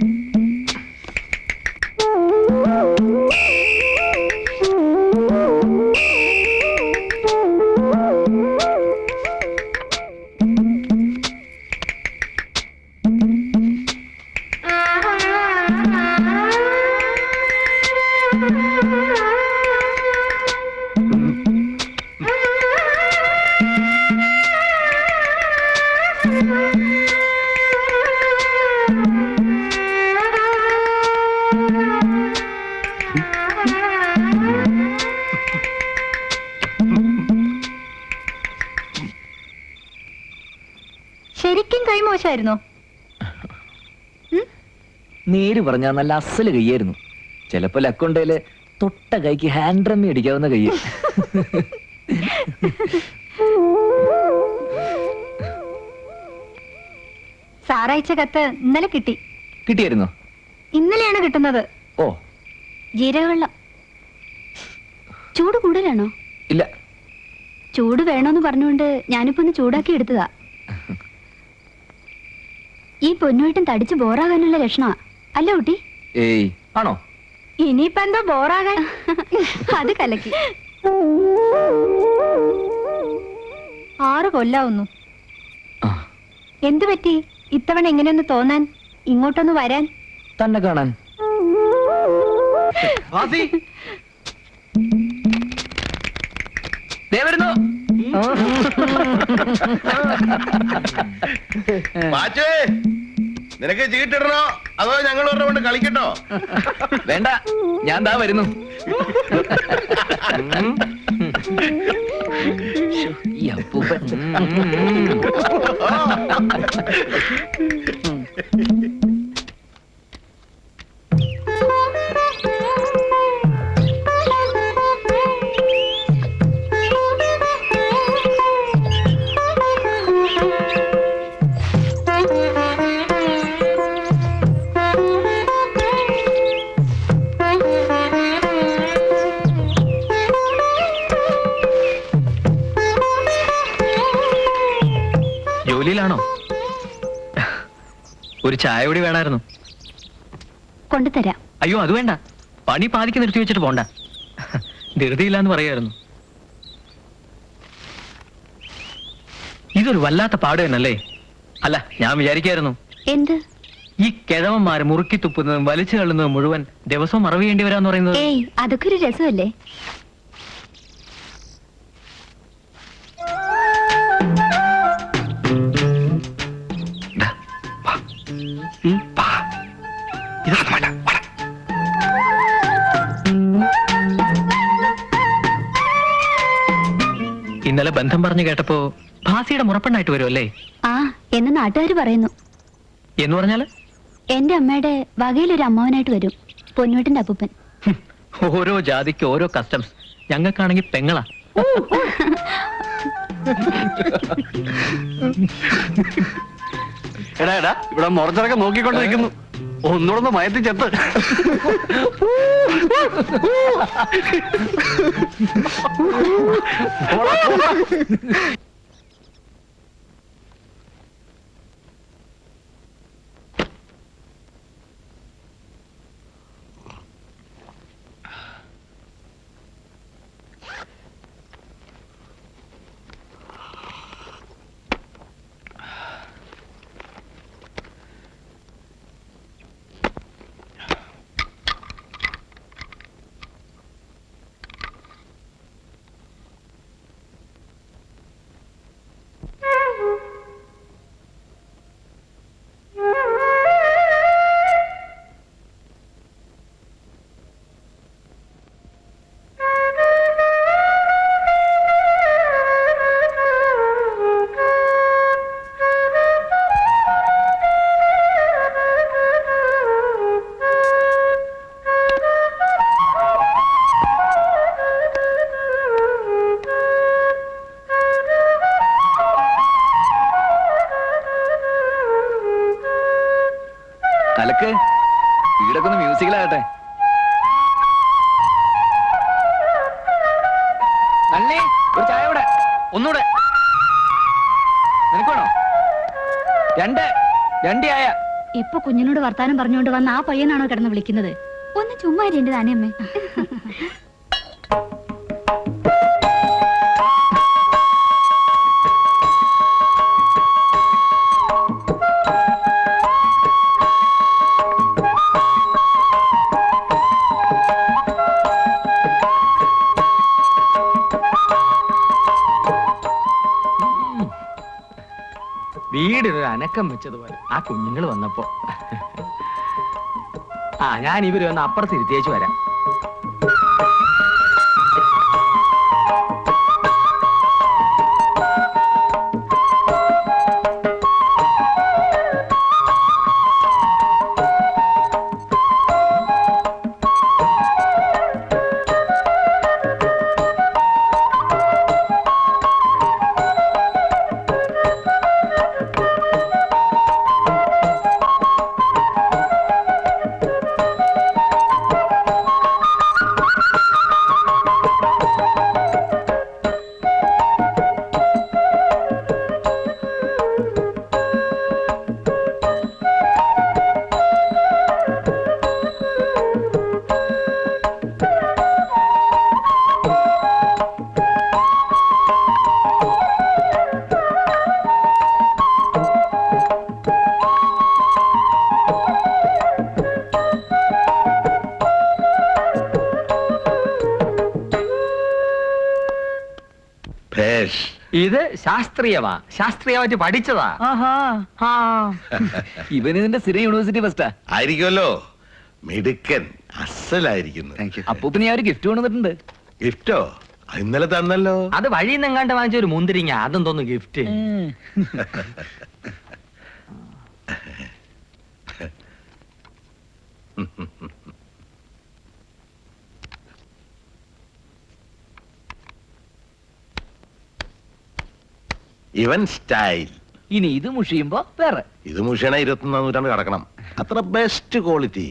ശരിക്കും കൈമോശമായിരുന്നോ? നേര് പറഞ്ഞാ നല്ല അസല് കയ്യായിരുന്നു. ചിലപ്പോ ലക്കുണ്ടേല് തൊട്ട കൈക്ക് ഹാൻഡ് റമ്മി അടിക്കാവുന്ന കയ്യ്. സാറയച്ച കത്ത് ഇന്നലെ കിട്ടി. കിട്ടിയായിരുന്നോ? ഇന്നലെയാണ് കിട്ടുന്നത്. ഓ, ജീരകവെള്ളം. ചൂട് കൂടുതലാണോ? ഇല്ല. ചൂട് വേണോന്ന് പറഞ്ഞുകൊണ്ട് ഞാനിപ്പോ ഒന്ന് ചൂടാക്കി എടുത്തതാ. ഈ പൊന്നുമായിട്ടും തടിച്ച് ബോറാകാനുള്ള ലക്ഷണമാ അല്ല കുട്ടി? ഏയ്, ആണോ? ഇനിയിപ്പോ എന്താ ബോറാകാൻ? അത് കലക്കി. 6 കൊല്ലാവുന്നു. എന്തു പറ്റി ഇത്തവണ എങ്ങനെയൊന്ന് തോന്നാൻ, ഇങ്ങോട്ടൊന്ന് വരാൻ? തന്നെ കാണാൻ. ദേ വരുന്നു. പാച്ചുവേ, നിനക്ക് ചീട്ടിടണോ അതോ ഞങ്ങൾ കൊണ്ട് കളിക്കട്ടോ? വേണ്ട, ഞാൻ ദാ വരുന്നു. ഈ അപ്പൂപ്പൻ. ജോലിയിലാണോ? ഒരു ചായ കൂടി വേണമായിരുന്നു. കൊണ്ടുതരാം. അയ്യോ, അത് വേണ്ട. പണി പാതിക്ക് നിർത്തി വെച്ചിട്ട് പോണ്ട. ധൃതിയില്ലാന്ന് പറയായിരുന്നു. ഇതൊരു വല്ലാത്ത പാട് തന്നല്ലേ? അല്ല, ഞാൻ വിചാരിക്കായിരുന്നു എന്ത്? ഈ കിഴവന്മാര് മുറുക്കി തുപ്പുന്നതും വലിച്ചു തള്ളുന്നതും മുഴുവൻ ദിവസവും മറവ് ചെയ്യേണ്ടി വരാന്ന് പറയുന്നത്. ഏയ്, അതൊക്കെ ഒരു രസമല്ലേ? ഇന്നലെ ബന്ധം പറഞ്ഞു കേട്ടപ്പോ ഭാസിയുടെ മുറപ്പെണ്ണായിട്ട് വരുമല്ലേ? ആ എന്ന് നാട്ടുകാർ പറയുന്നു. എന്ന് പറഞ്ഞാല് എന്റെ അമ്മയുടെ വകയിലൊരു അമ്മാവനായിട്ട് വരും, പൊന്നുവേട്ടന്റെ അപ്പൂപ്പൻ. ഓരോ ജാതിക്ക് ഓരോ കസ്റ്റംസ്. ഞങ്ങൾക്കാണെങ്കിൽ പെങ്ങളാ. എടാ എടാ, ഇവിടെ മുറച്ചിറക്കം നോക്കിക്കൊണ്ട് നിൽക്കുന്നു. ഒന്നുകൂടെ മയത്തി ചെത്ത്. അലക്ക് വീടൊക്കെ ഒന്ന് മ്യൂസിക്കലാകട്ടെ. നല്ലേ ഒരു ചായ ഇവിടെ ഒന്നൂടെ. നിനക്ക് വേണോ? രണ്ട് ചായ. ഇപ്പൊ കുഞ്ഞിനോട് വർത്താനം പറഞ്ഞുകൊണ്ട് വന്ന ആ പയ്യനാണോ കിടന്ന് വിളിക്കുന്നത്? ഒന്ന് ചുമ്മാ എന്റെ താനമ്മേ. വീടിനൊരു അനക്കം വെച്ചതുപോലെ ആ കുഞ്ഞുങ്ങൾ വന്നപ്പോ. ആ ഞാൻ ഇവര് വന്ന് അപ്പുറത്ത് ഇരുത്തിയേച്ചു വരാം. ഇത് ശാസ്ത്രീയമായിട്ട് പഠിച്ചതാ. ഇവന് ഇതിന്റെ സ്ഥിരം യൂണിവേഴ്സിറ്റി ഫസ്റ്റാ ആയിരിക്കുമല്ലോ. മിടുക്കൻ, അസലായിരിക്കുന്നു. അപ്പൂപ്പിന് ഞാൻ ഒരു ഗിഫ്റ്റ് കൊണ്ടുവന്നിട്ടുണ്ട്. ഗിഫ്റ്റോ? ഇന്നലെ തന്നല്ലോ. അത് വഴിയിൽ നിന്ന് എങ്ങാണ്ട് വാങ്ങിച്ച ഒരു മുന്തിരിങ്ങ. അതും തോന്നുന്നു ഗിഫ്റ്റ്. ഇവൻ സ്റ്റൈൽ. ഇനി ഇത് മുഷിയുമ്പോ വേറെ. ഇത് മുഷണ 21-ാം നൂറ്റാണ്ട് കിടക്കണം. അത്ര ബെസ്റ്റ് ക്വാളിറ്റി.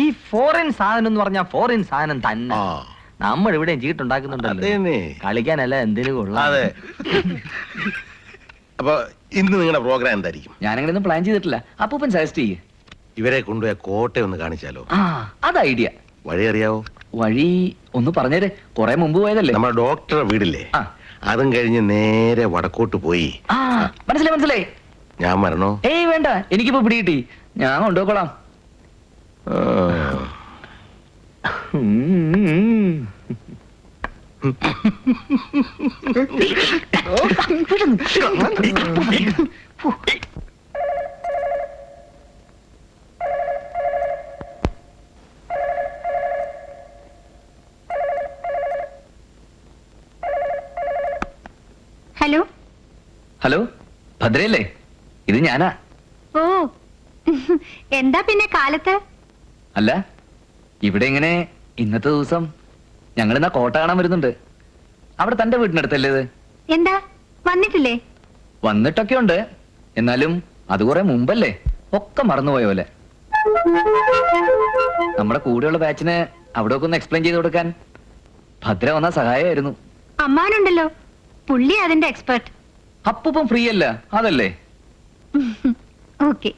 ഈ ഫോറിൻ സാധനം എന്ന് പറഞ്ഞാൽ ഫോറിൻ സാധനം തന്നെ. നമ്മൾ ഇവിടെ ചീട്ടുണ്ടാക്കുന്നുണ്ടല്ലോ. കളിക്കാനല്ല എന്തിനും കൊള്ളാം. അതെ. അപ്പൊ ഇന്ന് നിങ്ങളുടെ പ്രോഗ്രാം എന്തായിരിക്കും? ഞാനങ്ങനെ ഒന്നും പ്ലാൻ ചെയ്തിട്ടില്ല. അപ്പൂപ്പൻ സജസ്റ്റ് ചെയ്യേ. ഇവരെ കൊണ്ടുപോയ കോട്ടയം ഒന്ന് കാണിച്ചാലോ? അത് ഐഡിയ. വഴി അറിയാവോ? വഴി ഒന്ന് പറഞ്ഞേരെ. കൊറേ മുമ്പ് പോയതല്ലേ. നമ്മുടെ ഡോക്ടറെ വീടില്ലേ, അതും കഴിഞ്ഞ് നേരെ വടക്കോട്ട് പോയി. മനസ്സിലായി. ഞാൻ വരണോ? ഏയ് വേണ്ട, എനിക്കിപ്പോ പിടികിട്ടി. ഞാൻ കൊണ്ടുപോക്കോളാം. ഹലോ, ഭദ്രയല്ലേ? ഇത് ഞാനാ. ഓ എന്താ പിന്നെ കാലത്ത്? അല്ല, ഇവിടെ ഇങ്ങനെ ഇന്നത്തെ ദിവസം ഞങ്ങൾ ഇന്നാ കോട്ട കാണാൻ വരുന്നുണ്ട്. അവിടെ തന്റെ വീടിനടുത്തല്ലേ ഇത്? എന്താ വന്നിട്ടില്ലേ? വന്നിട്ടൊക്കെ ഉണ്ട്, എന്നാലും അത് കുറെ മുമ്പല്ലേ, ഒക്കെ മറന്നുപോയ പോലെ. നമ്മുടെ കൂടെയുള്ള ബാച്ചിന് അവിടെ ഒക്കെ ഒന്ന് എക്സ്പ്ലെയിൻ ചെയ്ത് കൊടുക്കാൻ ഭദ്ര വന്ന സഹായമായിരുന്നു. അമ്മാനുണ്ടല്ലോ, പുള്ളി അതിന്റെ എക്സ്പെർട്ട്. അപ്പൂപ്പം ഫ്രീ അല്ല, അതല്ലേ? ഓക്കെ.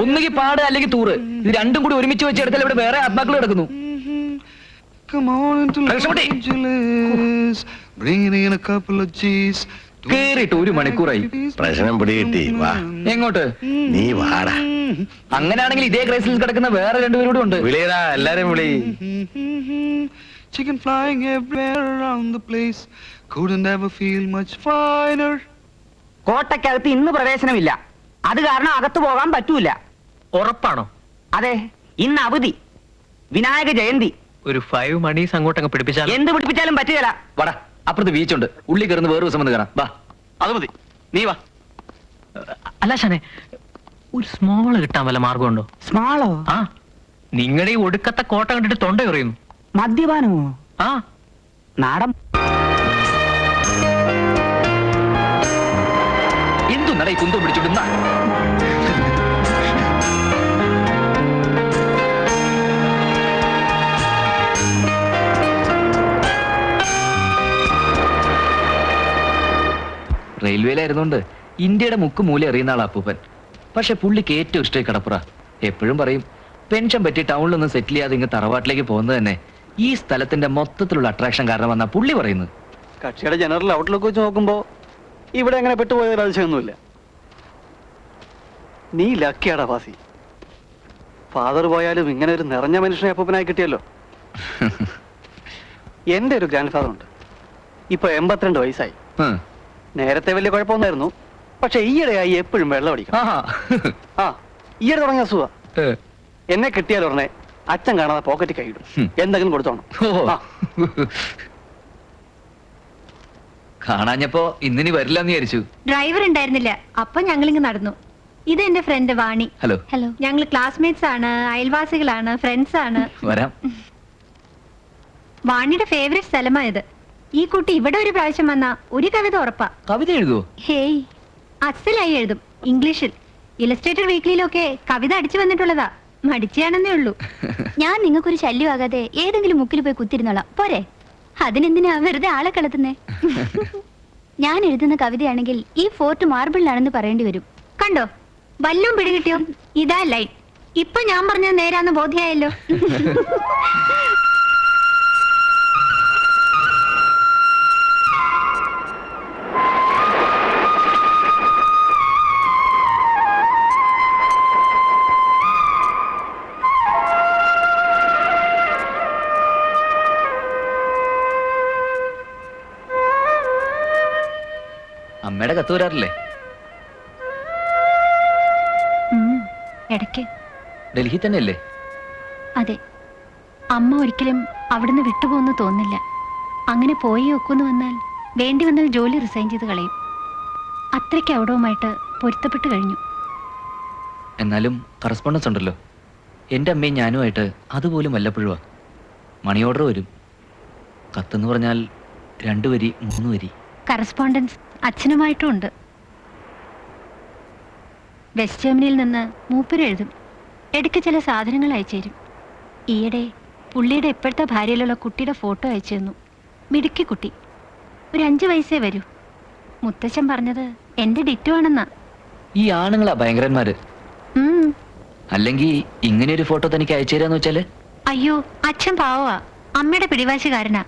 ഒന്നുകിൽ പാട് അല്ലെങ്കിൽ തൂറ്, ഇത് രണ്ടും കൂടി ഒരുമിച്ച് വെച്ചെടുത്താൽ ഇവിടെ വേറെ ആത്മാക്കൾ കിടക്കുന്നു. കേറിയിട്ട് 1 മണിക്കൂറായി. പ്രശ്നം പിടികിട്ടി. വാ, എങ്ങോട്ട്? നീ വാടാ. അങ്ങനെയാണെങ്കിൽ ഇതേ ക്രൈസിൽ കിടക്കുന്ന വേറെ 2 പേരും കൂടെ ഉണ്ട്. വിളിയടാ, എല്ലാരും വിളി. Chicken flying everywhere around the place. Couldn't ever feel much finer. കോട്ടയ്ക്കകത്ത് ഇന്ന് പ്രവേശനമില്ല, അത് കാരണം അകത്ത് പോകാൻ പറ്റൂല. ഉറപ്പാണോ? അതെ, ഇന്ന് അവധി, വിനായക ജയന്തി. ഒരു 5 മണി അങ്ങോട്ടങ്ങ് പിടിപ്പിച്ചാൽ എന്ത് പിടിപ്പിച്ചാലും പറ്റുകയില്ല. വാടാ, അപ്പുറത്ത് ബീച്ചുണ്ട്, ഉള്ളി കയറുന്ന വേറെ ദിവസം വന്ന് കയറാം. വാ. അത് മതി, നീ വാ. അല്ല ഷാനെ, ഒരു സ്മോള് കിട്ടാൻ വല്ല മാർഗമുണ്ടോ? സ്മാളോ? ആ, നിങ്ങളുടെ ഈ ഒടുക്കത്തെ കോട്ട കണ്ടിട്ട് തൊണ്ട പറയുന്നു. മദ്യപാനമോ? ആ, നാടൻ. എന്തു നട ഈ കുന്തം പിടിച്ചോണ്ടുന്ന? റെയിൽവേയിലായിരുന്നോണ്ട് ഇന്ത്യയുടെ മുക്ക് മൂല അറിയുന്ന ആളാ അപ്പൂപ്പൻ. പക്ഷെ പുള്ളിക്ക് ഏറ്റവും ഇഷ്ടമായി കടപ്പുറ. എപ്പോഴും പറയും, പെൻഷൻ പറ്റി ടൗണിലൊന്നും സെറ്റിൽ ചെയ്യാതെ ഇങ്ങ് തറവാട്ടിലേക്ക് പോകുന്നത് തന്നെ ഈ സ്ഥലത്തിന്റെ മൊത്തത്തിലുള്ള അട്രാക്ഷൻ കാരണമെന്നാ പുള്ളി പറയുന്നത്. കക്ഷിയുടെ ജനറൽ ഔട്ട്ലുക്ക് വെച്ച് നോക്കുമ്പോ ഇവിടെ അങ്ങനെ പെട്ടുപോയ അതിശയൊന്നുമില്ല. നീ ലക്കിയാടാ ഫാസി. ഫാദർ പോയാലും ഇങ്ങനെ ഒരു നിറഞ്ഞ മനുഷ്യനെ അപ്പൂപ്പനായി കിട്ടിയല്ലോ. എന്റെ ഒരു ഗ്രാൻഡ് ഫാദർ ഉണ്ട്, ഇപ്പൊ 82 വയസ്സായി. നേരത്തെ വലിയ കുഴപ്പമൊന്നായിരുന്നു, പക്ഷെ ഈയിടെയായി എപ്പോഴും വെള്ളം അടിക്കും. ആ, ഈയിടെ തുടങ്ങിയ അസുഖ. എന്നെ കിട്ടിയാൽ ഉടനെ അച്ഛൻ കാണാതെ പോക്കറ്റ് കൈയിടും, എന്തെങ്കിലും കൊടുത്തോണം. കാണാഞ്ഞപ്പോ ഇന്നിനി വരില്ലെന്ന് വിചാരിച്ചു. ഡ്രൈവർ ഉണ്ടായിരുന്നില്ല, അപ്പൊ ഞങ്ങളിങ്ങ് നടന്നു. ഇത് എന്റെ ഫ്രണ്ട് വാണി. ഹലോ. ഹലോ. ഞങ്ങൾ ക്ലാസ്മേറ്റ്സ് ആണ്, അയൽവാസികളാണ്, ഫ്രണ്ട്സ് ആണ്. വരാം. വാണിയുടെ ഫേവറേറ്റ് സ്ഥലമായത്. ഈ കുട്ടി ഇവിടെ ഒരു പ്രാവശ്യം വന്ന ഒരു കവിത ഉറപ്പാ. കവിത എഴുതുവോ? ഹേയ്, അസലായി എഴുതും, ഇംഗ്ലീഷിൽ. ഇലസ്ട്രേറ്റഡ് വീക്ക്ലിയിലൊക്കെ കവിത അടിച്ചു വന്നിട്ടുള്ളതാ. മടിച്ചാണെന്നേ ഉള്ളൂ. ഞാൻ നിങ്ങൾക്കൊരു ശല്യമാകാതെ ഏതെങ്കിലും മുക്കിൽ പോയി കുത്തിരുന്നോളാം, പോരെ? അതിനെന്തിനാ വെറുതെ ആളെ കളത്തുന്നേ? ഞാൻ എഴുതുന്ന കവിതയാണെങ്കിൽ ഈ ഫോർട്ട് മാർബിളിലാണെന്ന് പറയേണ്ടി വരും. കണ്ടോ, വല്ലും പിടികിട്ടിയോ? ഇതാ ലൈൻ. ഇപ്പൊ ഞാൻ പറഞ്ഞത് നേരാന്ന് ബോധ്യായല്ലോ. അമ്മയുടെ കത്ത് വരാറില്ലേ? ഇടയ്ക്ക്. ഡൽഹി തന്നെയല്ലേ? അതെ. അമ്മ ഒരിക്കലും അവിടുന്ന് വിട്ടുപോകുന്നു തോന്നില്ല. അങ്ങനെ പോയി ഒക്കുന്നു വന്നാൽ വേണ്ടി വന്ന ജോലി റിസൈൻ ചെയ്ത് കളയും. അത്രയ്ക്ക് അവിടവുമായിട്ട് പൊരുത്തപ്പെട്ട് കഴിഞ്ഞു. എന്നാലും കറസ്പോണ്ടൻസ് ഉണ്ടല്ലോ. എൻ്റെ അമ്മയും ഞാനുമായിട്ട് അതുപോലും വല്ലപ്പോഴുവാ. മണി ഓർഡർ വരും. കത്തെന്ന് പറഞ്ഞാൽ 2 വരി 3 വരി. കറസ്പോണ്ടൻസ് അച്ഛനുമായിട്ടും ഉണ്ട്. വെസ്റ്റ് ജർമ്മനിയിൽ നിന്ന് മൂപ്പര് എഴുതും. ഇടയ്ക്ക് ചില സാധനങ്ങൾ അയച്ചു തരും. ഈയിടെ പുള്ളിയുടെ ഇപ്പോഴത്തെ ഭാര്യയിലുള്ള കുട്ടിയുടെ ഫോട്ടോ അയച്ചു തന്നു. മിടുക്കി കുട്ടി, ഒരു 5 വയസ്സേ വരൂ. മുത്തച്ഛൻ പറഞ്ഞത് എന്റെ ഡിറ്റോ ആണെന്നാ. ഈ ആണുങ്ങളാ ഭയങ്കരന്മാര്. അല്ലെങ്കിൽ ഇങ്ങനെ ഒരു ഫോട്ടോ തനിക്ക് അയച്ചു തരാന്ന് വെച്ചാല്? അയ്യോ, അച്ഛൻ പാവാ, അമ്മയുടെ പിടിവാശിക്കാരനാ.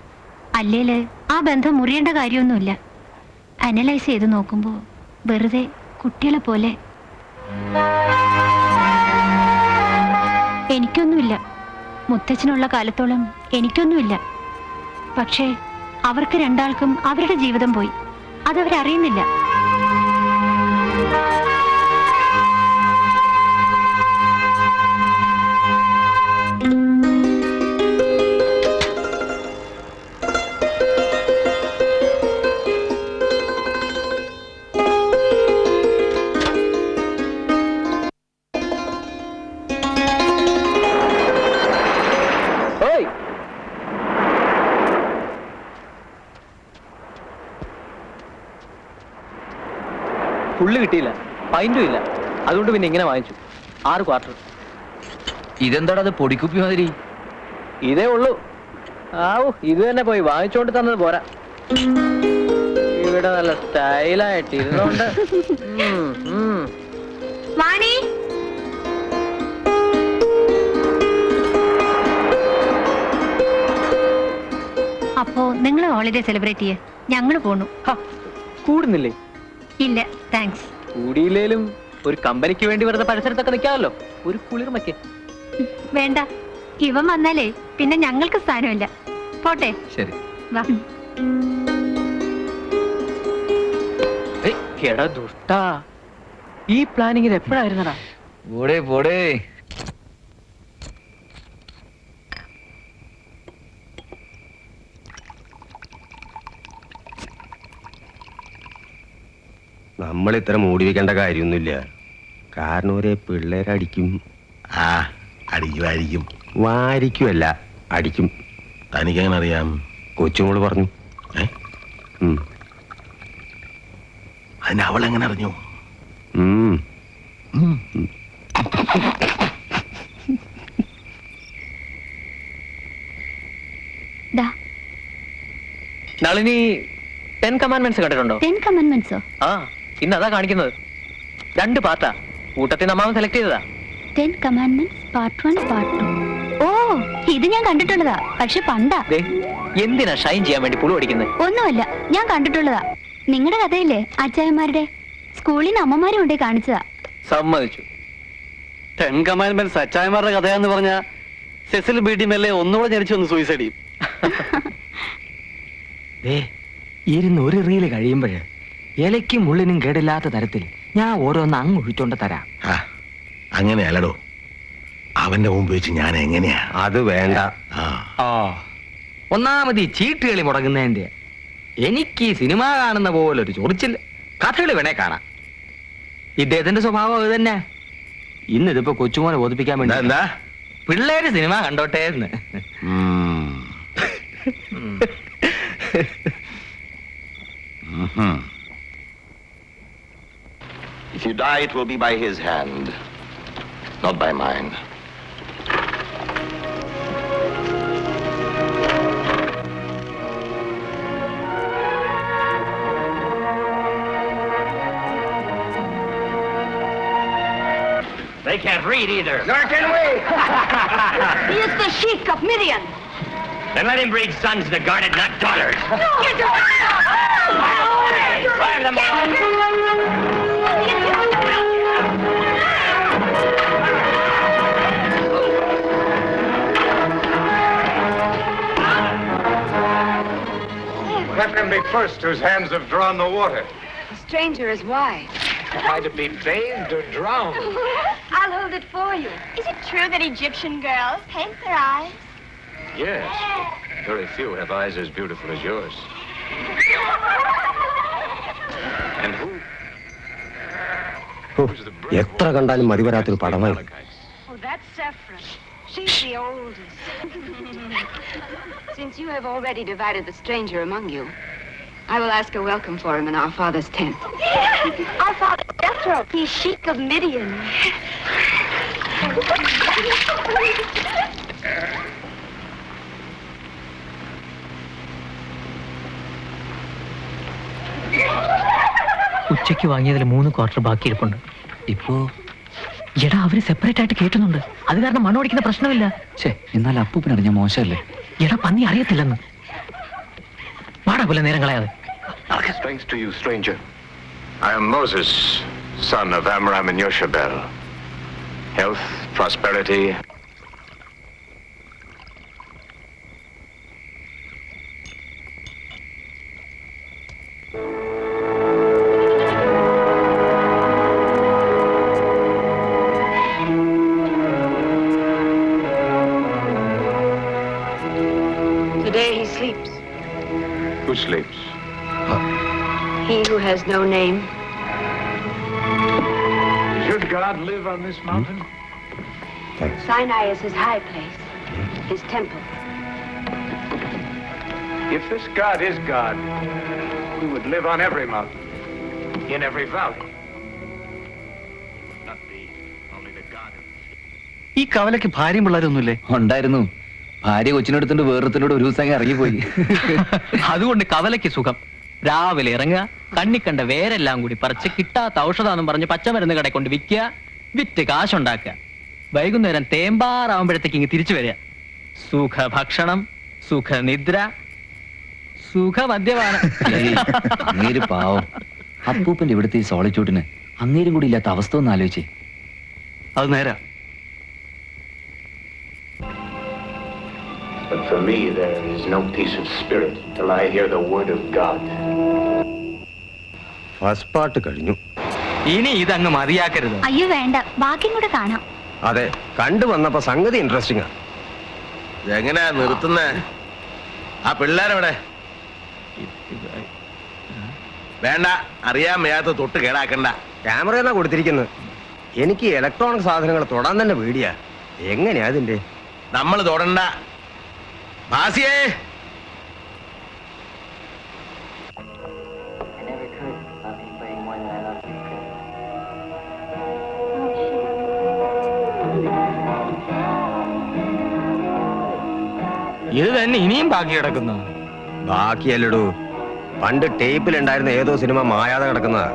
അല്ലേല് ആ ബന്ധം മുറിയേണ്ട കാര്യമൊന്നുമില്ല. അനലൈസ് ചെയ്ത് നോക്കുമ്പോ വെറുതെ കുട്ടികളെ പോലെ. എനിക്കൊന്നുമില്ല, മുത്തച്ഛനുള്ള കാലത്തോളം എനിക്കൊന്നുമില്ല. പക്ഷേ അവർക്ക് രണ്ടാൾക്കും അവരുടെ ജീവിതം പോയി, അതവരറിയുന്നില്ല. ഫുള്ള് കിട്ടിയില്ല, പൈന്റും ഇല്ല. അതുകൊണ്ട് പിന്നെ ഇങ്ങനെ വാങ്ങിച്ചു, 6 ക്വാർട്ടർ. ഇതെന്താടാ അത് പൊടിക്കുപ്പി മാതിരി? ഇതേ ഉള്ളൂ. ആവൂ, ഇത് തന്നെ പോയി വാങ്ങിച്ചോണ്ട് തന്നത് പോരാ. ഇവിടെ നല്ല സ്റ്റൈലായിട്ട് ഇരുന്നോണ്ട്. വാണി, അപ്പോ നിങ്ങൾ ഹോളിഡേ സെലിബ്രേറ്റ് ചെയ്യേ, ഞങ്ങൾ പോണു. കൂടുന്നില്ലേ? ഇല്ല താങ്ക്സ്. കൂടിയില്ലേലും ഒരു കമ്പനിക്ക് വേണ്ടി വെറുതെ പരിസരത്തൊക്കെ നിൽക്കാമല്ലോ, ഒരു കുളിർമയ്ക്ക്. വേണ്ട, ഇവൻ വന്നാലേ പിന്നെ ഞങ്ങൾക്ക് സ്ഥാനമില്ല. പോട്ടെ. ശരി. വാ. എടാ ദുഷ്ടാ, ഈ പ്ലാനിങ് ഇത് എപ്പോഴായിരുന്നടാ? പോടേ പോടേ. നമ്മൾ ഇത്ര മൂടി വെക്കേണ്ട കാര്യമൊന്നുമില്ല. കാരണം ഒരേ പിള്ളേരടിക്കും. ആ, അടിക്കുമായിരിക്കും. വാരിക്കുമല്ല, അടിക്കും. തനിക്കെങ്ങനെ അറിയാം? കൊച്ചുമോള് പറഞ്ഞു. അതിന് അവളെങ്ങനെ അറിഞ്ഞു? നളിനി 10 കമാൻഡ്മെന്റ്സ് കണ്ടിട്ടുണ്ടോ? 10 കമാൻഡ്മെന്റ്സോ? ആ, ഇന്ന് അതാ കാണിക്കുന്നത്. 2 പാർട്ടാ. കൂട്ടത്തിൽ നമ്മാവൻ സെലക്ട് ചെയ്തതാ. 10 കമാൻഡ്മെന്റ്സ് പാർട്ട് 1 പാർട്ട് 2. ഓ, ഇത് ഞാൻ കണ്ടിട്ടുള്ളതാ, പക്ഷെ പണ്ടാ. എന്തിനാ ഷൈൻ ചെയ്യാൻ വേണ്ടി പുളു അടിക്കുന്നത്? ഒന്നുമല്ല, ഞാൻ കണ്ടിട്ടുള്ളതാ. നിങ്ങളുടെ കഥയില്ലേ അച്ചായന്മാരുടെ? സ്കൂളിൽ നിന്ന് അമ്മമാരും കൊണ്ടേ കാണിച്ചതാ. സമ്മതിച്ചു. 10 കമാൻഡ്മെന്റ്സ് അച്ചായന്മാരുടെ കഥയാന്ന് പറഞ്ഞ സെസിൽ ബി.ഡി. മെല്ലെ ഒന്നുകൂടെ ജനിച്ചു വന്ന് സൂയിസൈഡ് ചെയ്യും. ഇരുന്ന് ഒരു റീല് കഴിയുമ്പോഴേ ഇലയ്ക്കും മുള്ളിനും കേടില്ലാത്ത തരത്തിൽ ഞാൻ ഓരോന്ന് അങ്ങ് ഒഴിച്ചോണ്ട് തരാം. അങ്ങനെയല്ലടോ, അവന്റെ മുമ്പ് വെച്ച് ഞാൻ എങ്ങനെയാ? അത് വേണ്ട. ഒന്നാമത് ഈ ചീട്ടുകളി മുടങ്ങുന്നതിന്റെ. എനിക്ക് ഈ സിനിമ കാണുന്ന പോലൊരു ചൊറിച്ചില്ല. കഥകളി വേണേ കാണാം. ഇദ്ദേഹത്തിന്റെ സ്വഭാവം അത് തന്നെ. ഇന്നിതിപ്പോ കൊച്ചുമോനെ ബോധിപ്പിക്കാൻ വേണ്ടി എന്താ പിള്ളേര് സിനിമ കണ്ടോട്ടെ എന്ന്. If you die, it will be by his hand, not by mine. They can't read either. Nor can we. He is the Sheik of Midian. Then let him breed sons to guard it, not daughters. No! Fire them all. Let them be first whose hands have drawn the water. The stranger is wise. Try to be bathed or drowned. I'll hold it for you. Is it true that Egyptian girls paint their eyes? Yes. Very few have eyes as beautiful as yours. And who? എത്ര കണ്ടാലും മതി വരാത്തൊരു പടമായി. Oh, that's Saffron. She's the oldest. Since you have already divided the stranger among you, I will ask a welcome for him in our father's tent. Our father Jethro, he's Sheik of Midian. ഉച്ചയ്ക്ക് വാങ്ങിയതിൽ 3 quarter ബാക്കി ഇരിപ്പുണ്ട്. ഇപ്പോ എടാ, അവര് separate ആയിട്ട് കേട്ടുന്നുണ്ട്. അത് കാരണം മണോടിക്കുന്ന പ്രശ്നമില്ല. എന്നാൽ അപ്പൂപ്പനറിഞ്ഞ മോശമല്ലേ? എടാ, പന്നി അറിയത്തില്ലെന്ന്. വാടാ പോലെ നേരം കളയാതെ. Thanks to you, stranger. I am Moses, son of Amram and Yoshabel. Health, prosperity. Today he sleeps. Who sleeps? He who has no name. Should God live on this mountain? Sinai is his high place, his temple. If this God is God, we would live on every mountain, in every valley. ഈ കവലയ്ക്ക് ഭാര്യയും പിള്ളേരൊന്നുമില്ലേ? ഉണ്ടായിരുന്നു. ഭാര്യ കൊച്ചിനെടുത്തോണ്ട് വേറൊരുത്തനോട് ഒരു ദിവസം ഇറങ്ങിപ്പോയി. അതുകൊണ്ട് കവലയ്ക്ക് സുഖം. രാവിലെ ഇറങ്ങുക, കണ്ണിക്കണ്ട വേരെല്ലാം കൂടി പറിച്ച് കിട്ടാത്ത ഔഷധാന്നും പറഞ്ഞ് പച്ചമരുന്ന് കടയിൽ കൊണ്ട് വിൽക്കുക, വിറ്റ് കാശുണ്ടാക്കുക. വൈകുന്നേരം തേമ്പാറാവുമ്പോഴത്തേക്ക് ഇങ്ങ് തിരിച്ചു വരിക. സുഖഭക്ഷണം, സുഖനിദ്ര, സുഖമദ്യപാനം. അങ്ങേര് പാവം. അപ്പൂപ്പന്റെ ഇവിടുത്തെ ഈ സോളിറ്റ്യൂഡിന് അങ്ങേരും കൂടി ഇല്ലാത്ത അവസ്ഥ ഒന്ന് ആലോചിച്ചേ. അത് നേരാ. But for me, there is no peace of spirit till I hear the word of God. First part കഴിഞ്ഞു. ഇനി ഇതങ്ങ് മതിയാക്കരുത്. അയ്യോ വേണ്ട, ബാക്കിയും കൂടെ കാണാം. അതെ, കണ്ടു വന്നപ്പോ സംഗതി ഇൻട്രസ്റ്റിംഗ്. എങ്ങനെയാ നിർത്തുന്നേ? ആ പിള്ളേരെവിടെ? വേണ്ട, അറിയാൻ വയ്യാത്ത തൊട്ട് കേടാക്കണ്ട. ക്യാമറ കൊടുത്തിരിക്കുന്നത്. എനിക്ക് ഇലക്ട്രോണിക് സാധനങ്ങൾ തൊടാൻ തന്നെ പേടിയാ. എങ്ങനെയാ അതിന്റെ? നമ്മൾ തൊടണ്ട. ഭാസിയേ, ഇത് തന്നെ ഇനിയും ബാക്കി കിടക്കുന്നു. ബാക്കിയല്ലടൂ, പണ്ട് ടേപ്പിലുണ്ടായിരുന്ന ഏതോ സിനിമ മായാതെ കിടക്കുന്നതാ.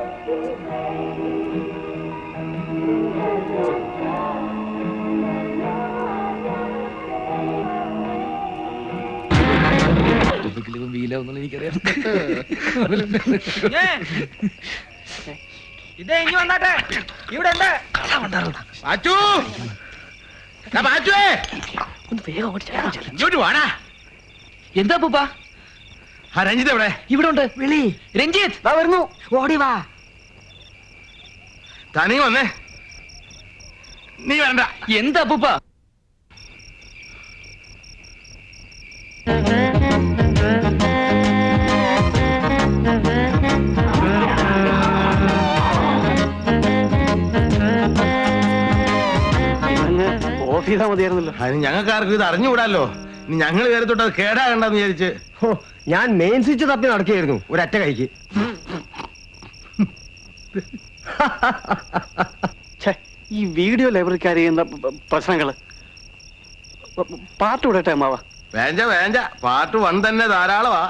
ഇതേ ഇനി വന്നാട്ടെ, ഇവിടെ ഉണ്ട്. പാച്ചു, പാച്ചുവേ, ഇങ്ങോട്ട് വാടാ. എന്താ പൂപ്പ? ആ രഞ്ജിത്ത് എവിടെ? ഇവിടെ ഉണ്ട്. വിളി രഞ്ജിത്ത് വരുന്നു. ഓടി വാ. തനി വന്നേ. നീ വേണ്ട. എന്താ പൂപ്പ? ഓഫ് ചെയ്താൽ മതിയായിരുന്നല്ലോ. അതിന് ഞങ്ങൾക്കാർക്കും ഇത് അറിഞ്ഞുകൂടാലോ. ഇനി ഞങ്ങൾ കയറി തൊട്ട് അത് കേടാകണ്ടെന്ന് വിചാരിച്ച്. ഞാൻ മെയിൻ സ്വിച്ച് തപ്പി നടക്കുകയായിരുന്നു ഒരൊറ്റ കൈക്ക്. ഈ വീഡിയോ ലൈബ്രറിക്കാർ ചെയ്യുന്ന പ്രശ്നങ്ങള് പാർട്ട് വിടട്ടെ അമ്മാവ? വേണ്ട വേണ്ട, പാർട്ട് 1 തന്നെ ധാരാളമാ.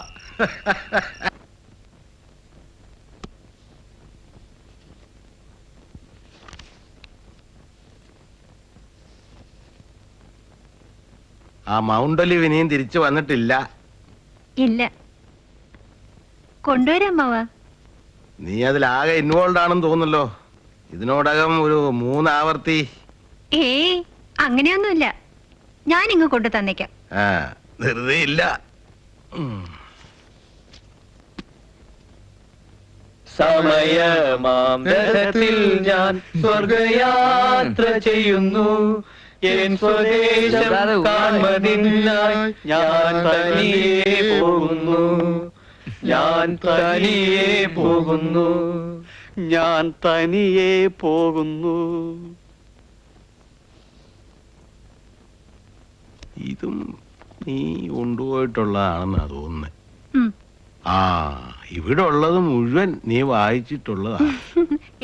ആ മൗണ്ട് ഒലിവ് ഇനിയും തിരിച്ചു വന്നിട്ടില്ല. ഇല്ല, കൊണ്ടുവരാമാവാ. നീ അതിലാകെ ഇൻവോൾവ് ആണെന്ന് തോന്നുന്നല്ലോ. ഇതിനോടകം ഒരു 3 ആവർത്തി. ഏയ് അങ്ങനെയൊന്നുമില്ല, ഞാൻ ഇങ്ങ് കൊണ്ടു തന്നേക്കാം. ആ, വെറുതെ ഇല്ല. സമയമാംരഥത്തിൽ ഞാൻ സ്വർഗയാത്ര ചെയ്യുന്നു, എൻ സ്വദേശം കാൺമതിനായി ഞാൻ തനിയെ പോകുന്നു, ഞാൻ തനിയെ പോകുന്നു, ഞാൻ തനിയെ പോകുന്നു. ഇതും നീ കൊണ്ടുപോയിട്ടുള്ളതാണെന്നാ തോന്നുന്നത്. ആ, ഇവിടെ ഉള്ളത് മുഴുവൻ നീ വായിച്ചിട്ടുള്ളതാ.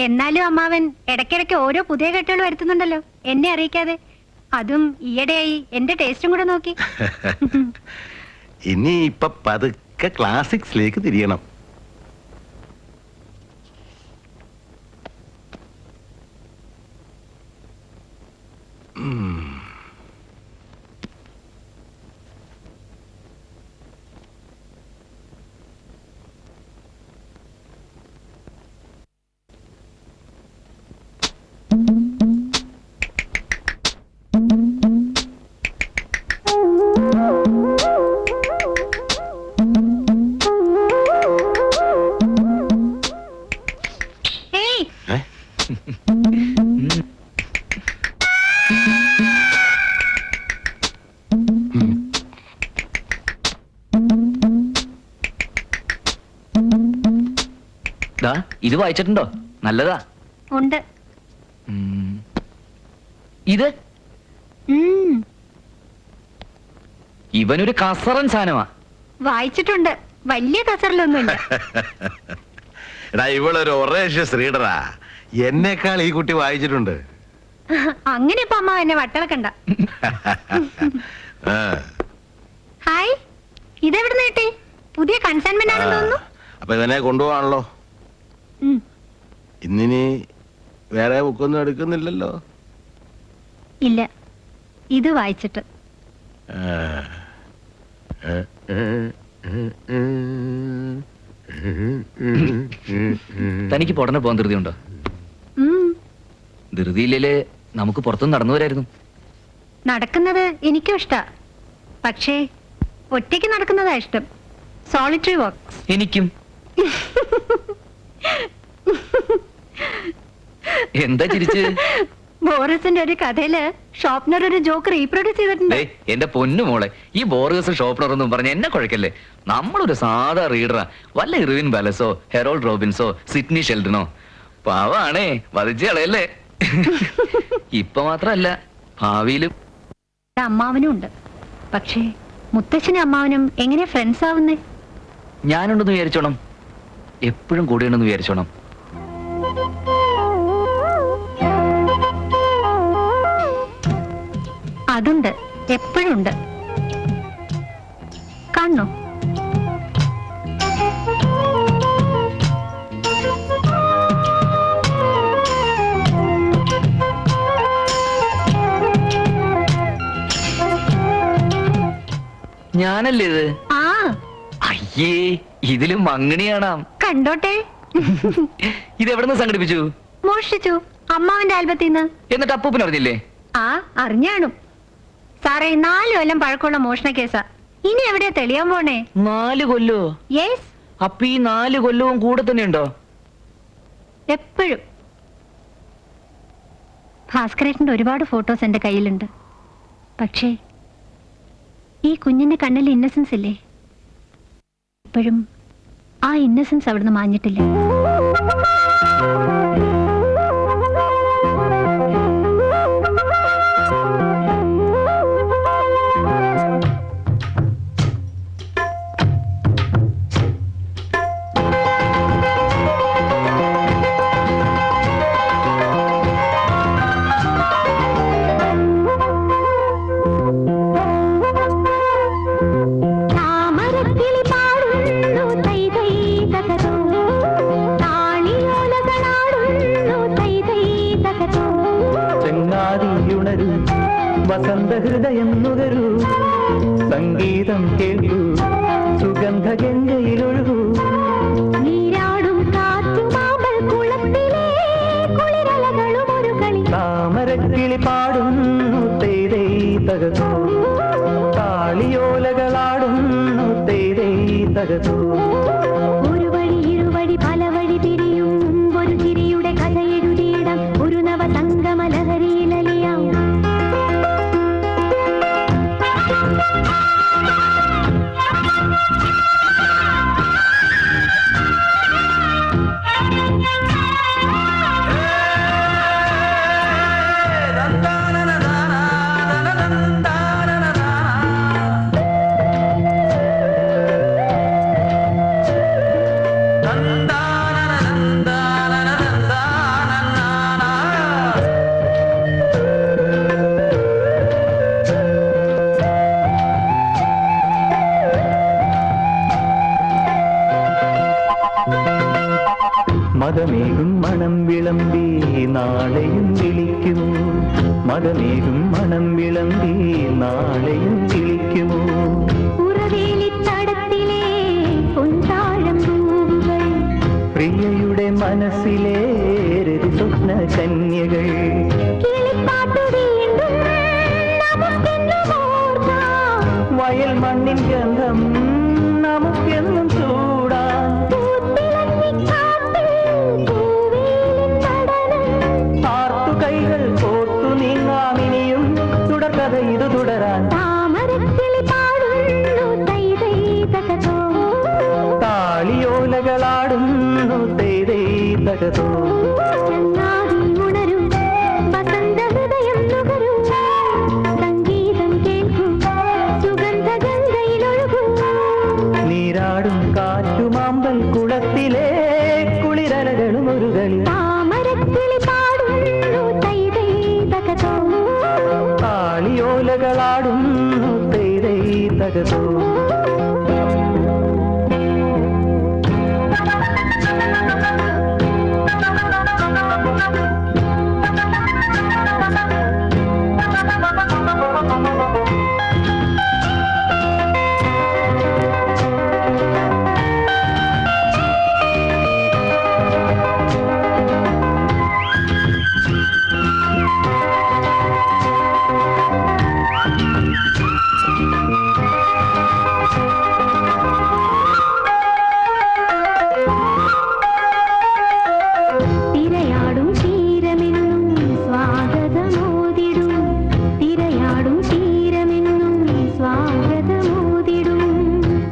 എന്നാലും അമ്മാവൻ ഇടയ്ക്കിടയ്ക്ക് ഓരോ പുതിയ കെട്ടുകൾ വരുത്തുന്നുണ്ടല്ലോ, എന്നെ അറിയിക്കാതെ. അതും ഈയിടെയായി എന്റെ ടേസ്റ്റും കൂടെ നോക്കി. ഇനി ഇപ്പൊ പതുക്കെ ക്ലാസിക്സിലേക്ക് തിരിയണം. ഇത് വായിച്ചിട്ടുണ്ടോ? നല്ലതാ. ഉണ്ട്. ഇത് ഇവനൊരു കസറൻ സാധനമാ. വായിച്ചിട്ടുണ്ട്, വലിയ കസറിലൊന്നുമില്ല. എടാ, ഇവളൊരു ഒറേഷ്യസ് റീഡറാ. എന്നേക്കാൾ ഈ കുട്ടി വായിച്ചിട്ടുണ്ട്. അങ്ങനെ ഇപ്പൊ അമ്മ എന്നെ വട്ടളക്കണ്ട. ഹായ്, ഇതെവിടെ നേട്ടി? പുതിയ കൺസൈൻമെന്റ് ആണെന്ന് തോന്നുന്നു. അപ്പൊ ഇവനെ കൊണ്ടുപോവാണല്ലോ. ഇന്നിനി വേറെ ബുക്കൊന്നും എടുക്കുന്നില്ലല്ലോ? ഇല്ല, ഇത് വായിച്ചിട്ട്. തനിക്ക് ഉടനെ പോകാൻ ധൃതിയുണ്ടോ? ധൃതിയില്ലേ നമുക്ക് പുറത്തുനിന്ന് നടന്നു വരായിരുന്നു. നടക്കുന്നത് എനിക്കും ഇഷ്ടാ, പക്ഷേ ഒറ്റയ്ക്ക് നടക്കുന്നതാ ഇഷ്ടം. Solitary walks. എനിക്കും. എന്താ ചിരിച്ച്? ബോറിസിന്റെ ഒരു കഥയില് ഷോപ്നർ ഒരു ജോക്ക് റീപ്രൊഡ്യൂസ് ചെയ്തിട്ടുണ്ട്. എന്റെ പൊന്നു മോളെ, ഈ ബോറിസ് ഷോപ്നർ എന്നും പറഞ്ഞ എന്നെ കുഴക്കല്ലേ. നമ്മളൊരു സാധാ റീഡറാ. വല്ല ഇർവിൻ ബാലസോ ഹെറോൾഡ് റോബിൻസോ സിഡ്നി ഷെൽഡനോ. പാവാണേ, വധിച്ച് കളയല്ലേ. ഇപ്പൊ മാത്രല്ല, ഭാവിയിലും. അമ്മാവനും ഉണ്ട്, പക്ഷേ മുത്തച്ഛനും അമ്മാവനും എങ്ങനെ ഫ്രണ്ട്സ് ആവുന്നേ? ഞാനുണ്ടെന്ന് വിചാരിച്ചോണം, എപ്പോഴും കൂടെയുണ്ടെന്ന് വിചാരിച്ചോണം. അതുണ്ട്, എപ്പോഴും ഉണ്ട്. കാണണോ? ഞാനല്ലേ ഇത്? ആ, അയ്യേ, ഇതിലും മങ്ങിണി കാണാം. കണ്ടോട്ടെ. ഇതെവിടുന്ന് സംഘടിപ്പിച്ചു? മോഷ്ടിച്ചു അമ്മാവന്റെ ആൽബത്തിന്ന്. എന്നിട്ട് അപ്പൂപ്പൻ അറിഞ്ഞില്ലേ? ആ, അറിഞ്ഞാണു സാറേ. 4 കൊല്ലം പഴക്കമുള്ള മോഷണ കേസാ. ഇനി എവിടെയാ തെളിയാൻ പോണേ? 4 കൊല്ലോ? യെസ്. അപ്പൊ ഈ 4 കൊല്ലവും കൂടെ തന്നെ ഉണ്ടോ? എപ്പോഴും. ഭാസ്കരേട്ടന്റെ ഒരുപാട് ഫോട്ടോസ് എന്റെ കയ്യിലുണ്ട്. പക്ഷേ ഈ കുഞ്ഞിന്റെ കണ്ണിൽ ഇന്നസെൻസ് ഇല്ലേ? ഇപ്പോഴും ആ ഇന്നസെൻസ് അവിടുന്ന് മാഞ്ഞിട്ടില്ല. വസന്തഹൃദയം നുകരൂ, സംഗീതം കേൾക്കൂ, സുഗന്ധ ഗംഗയിലൊഴുകൂ. നീരാടും കാറ്റുമാമ്പൽ കുളത്തിലെ കുളിരലകളും ഒരു കളി. താമരക്കിളി പാടുന്നു തേരേ തകതോ, താളിയോലകളാടുന്നു തേരേ തകതോ. ഒരു വഴി ഇരുവഴി പല വഴി തിരിയും ഒരു ചിരിയുടെ കഥ എഴുതിയിടാം. ഒരു നവ സംഗമ ലഹരിയിലലിയാം. മതമേകും മണം വിളമ്പി നാളെയും വിളിക്കുമോ, മതമേകും മണം വിളമ്പി നാളെയും വിളിക്കുമോ. പ്രിയയുടെ മനസ്സിലെ സ്വപ്ന കന്യകൾ. വയൽ മണ്ണിൻ ഗന്ധം നമുക്കെന്നും ചൂടാൻ. കൈകൾ കോർത്തു നീങ്ങാമിനിയും തുടർക്കഥ ഇത് തുടരാൻ. താളിയോലകളാടുന്നു തേരേ തകതോ. നീരാടും കാറ്റുമാമ്പൽ കുളത്തിലെ കുളിരലകളും ഒരു കളി. തകതോ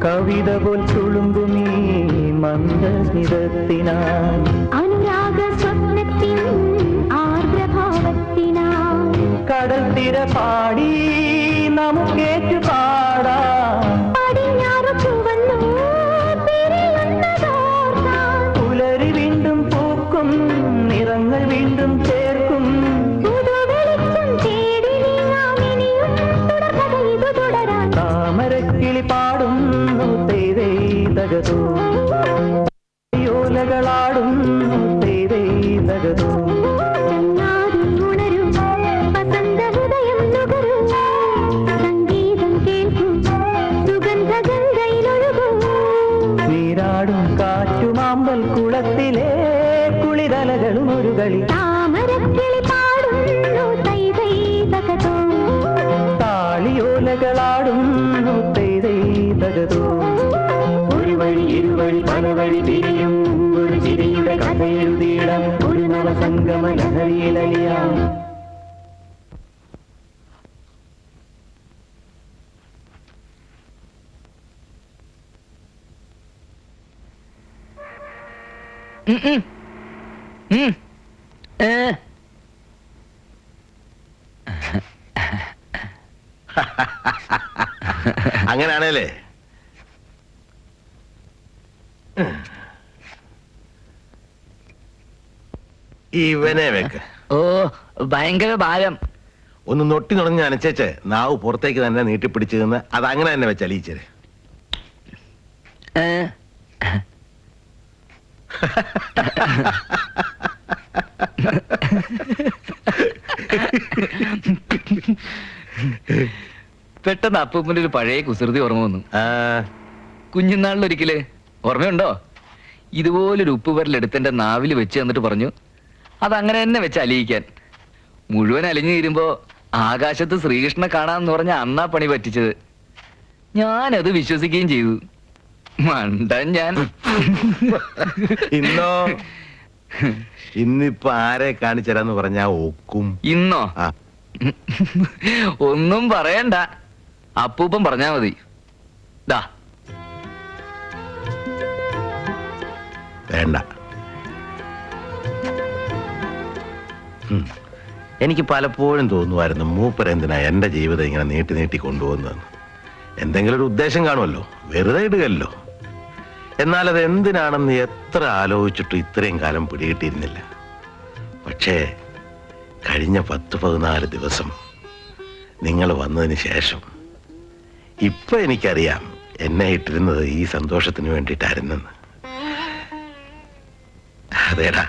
കവിത പോൽ തുളുമ്പുമീ മന്ദസ്മിതത്തിനായി അനുരാഗ സ്വപ്നത്തിൻ ആർദ്രഭാവത്തിനായി കടൽ തിര പാടി നമുക്കേറ്റു പാടാം പടിഞ്ഞാറ് ചുവന്നു പിരിയുന്നതോർത്താൽ പുലരി വീണ്ടും പൂക്കും നിറങ്ങൾ വീണ്ടും ചേർക്കും പുതുവെളിച്ചം തേടി നീങ്ങാം ഇനിയും തുടർക്കഥ ഇതു തുടരാൻ താമരക്കിളി പാടുന്നു തേതേ തകതോ യോലകളാടുന്നു തേതേ തകതോ ചങ്ങാതി ഉണരൂ വസന്തഹൃദയം നുകരൂ സംഗീതം കേൾക്കൂ സുഗന്ധഗംഗയിലൊഴുകൂ നീരാടും കാറ്റുമാമ്പൽ കുളത്തിലെ കുളിരലകളും ഒരു കളി താമരക്കിളി പാടുന്നു തൈ തൈ തകതോ താളിയോലകളാടുന്നു തേതേ തകതോ ഒരു വഴി ഇരുവഴി പല വഴി തിരിയും ഒരു ചിരിയുടെ കഥയെഴുതിയിടം ഒരു നവസംഗമ ലഹരിയിലലിയാം അങ്ങനെയാണല്ലേ? ഇവനെ വെക്ക്. ഓ ഭയങ്കര ഭാരം. ഒന്ന് നൊട്ടി നുടഞ്ഞ് അനച്ചേച്ച് നാവ് പുറത്തേക്ക് തന്നെ നീട്ടിപ്പിടിച്ചു നിന്ന് അത് അങ്ങനെ തന്നെ വെച്ചലിയിച്ചത്. പെട്ടെന്ന് അപ്പൂപ്പന്റെ ഒരു പഴയ കുസൃതി ഓർമ്മ വന്നു. കുഞ്ഞുനാളിലൊരിക്കല് ഓർമ്മയുണ്ടോ? ഇതുപോലൊരു ഉപ്പ് വിരലെടുത്ത് എന്റെ നാവിൽ വെച്ച് തന്നിട്ട് പറഞ്ഞു അതങ്ങനെ തന്നെ വെച്ച് അലിയിക്കാൻ. മുഴുവൻ അലിഞ്ഞു തീരുമ്പോ ആകാശത്ത് ശ്രീകൃഷ്ണനെ കാണാന്ന് പറഞ്ഞ അന്നാ പണി പറ്റിച്ചത്. ഞാനത് വിശ്വസിക്കുകയും ചെയ്തു. മണ്ടൻ ഞാൻ. ഇന്നോ ഇന്നിപ്പൊ ആരെ കാണിച്ചരാന്ന് പറഞ്ഞാ ഒക്കും. ഇന്നോ ഒന്നും പറയണ്ട, അപ്പൂപ്പൻ പറഞ്ഞാ മതി. ദാ വേണ്ട. എനിക്ക് പലപ്പോഴും തോന്നുമായിരുന്നു മൂപ്പരെന്തിനാ എന്റെ ജീവിതം ഇങ്ങനെ നീട്ടി നീട്ടി കൊണ്ടുപോകുന്നതെന്ന്. എന്തെങ്കിലും ഒരു ഉദ്ദേശം കാണുമല്ലോ, വെറുതെ ഇടുകല്ലോ. എന്നാൽ അത് എന്തിനാണെന്ന് എത്ര ആലോചിച്ചിട്ടും ഇത്രയും കാലം പിടികിട്ടിയിരുന്നില്ല. പക്ഷേ കഴിഞ്ഞ 10-14 ദിവസം നിങ്ങൾ വന്നതിന് ശേഷം ഇപ്പൊ എനിക്കറിയാം എന്നെ ഇട്ടിരുന്നത് ഈ സന്തോഷത്തിന് വേണ്ടിയിട്ടായിരുന്നെന്ന്. അതേടാ.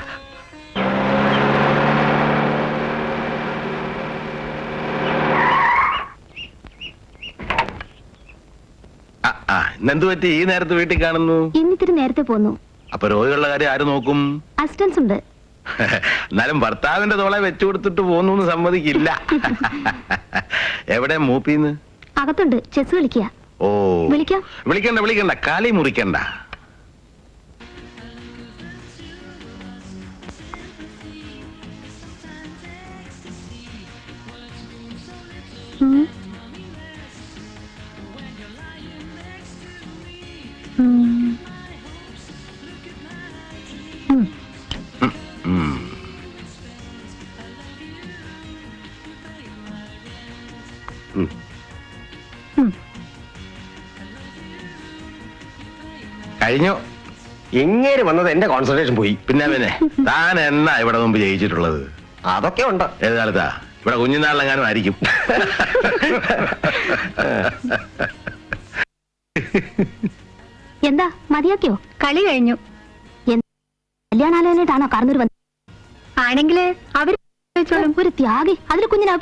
ഇന്നെന്ത് പറ്റി ഈ നേരത്ത് വീട്ടിൽ കാണുന്നു? ഇന്നിത്തിരി നേരത്തെ പോന്നു. അപ്പൊ രോഗികളുടെ കാര്യം ആര് നോക്കും? അസിസ്റ്റൻസ് ഉണ്ട്. എന്നാലും ഭർത്താവിന്റെ തോളെ വെച്ചു കൊടുത്തിട്ട് പോന്നു സമ്മതിക്കില്ല. എവിടെ മൂപ്പീന്ന്? അകത്തുണ്ട്, ചെസ് കളിക്കുക. ഓ വിളിക്കാം. വിളിക്കണ്ട വിളിക്കണ്ട, കാലി മുറിക്കണ്ട. കഴിഞ്ഞു. ഇങ്ങനെ വന്നത് എന്റെ കോൺസെൻട്രേഷൻ പോയി. പിന്നെ താൻ എന്നാ ഇവിടെ മുമ്പ് ജയിച്ചിട്ടുള്ളത്? അതൊക്കെ ഉണ്ട്. ഏത് കാലത്താ? ഇവിടെ കുഞ്ഞുനാളിലെങ്ങാനും ആയിരിക്കും. എന്താ മതിയാക്കിയോ? കളി കഴിഞ്ഞു. കല്യാണാലോചനയായിട്ടാണോ കാർന്നൂർ വന്നത്? ആണെങ്കില് അവര് ഒരു ത്യാഗി. അതിൽ കുഞ്ഞിനാ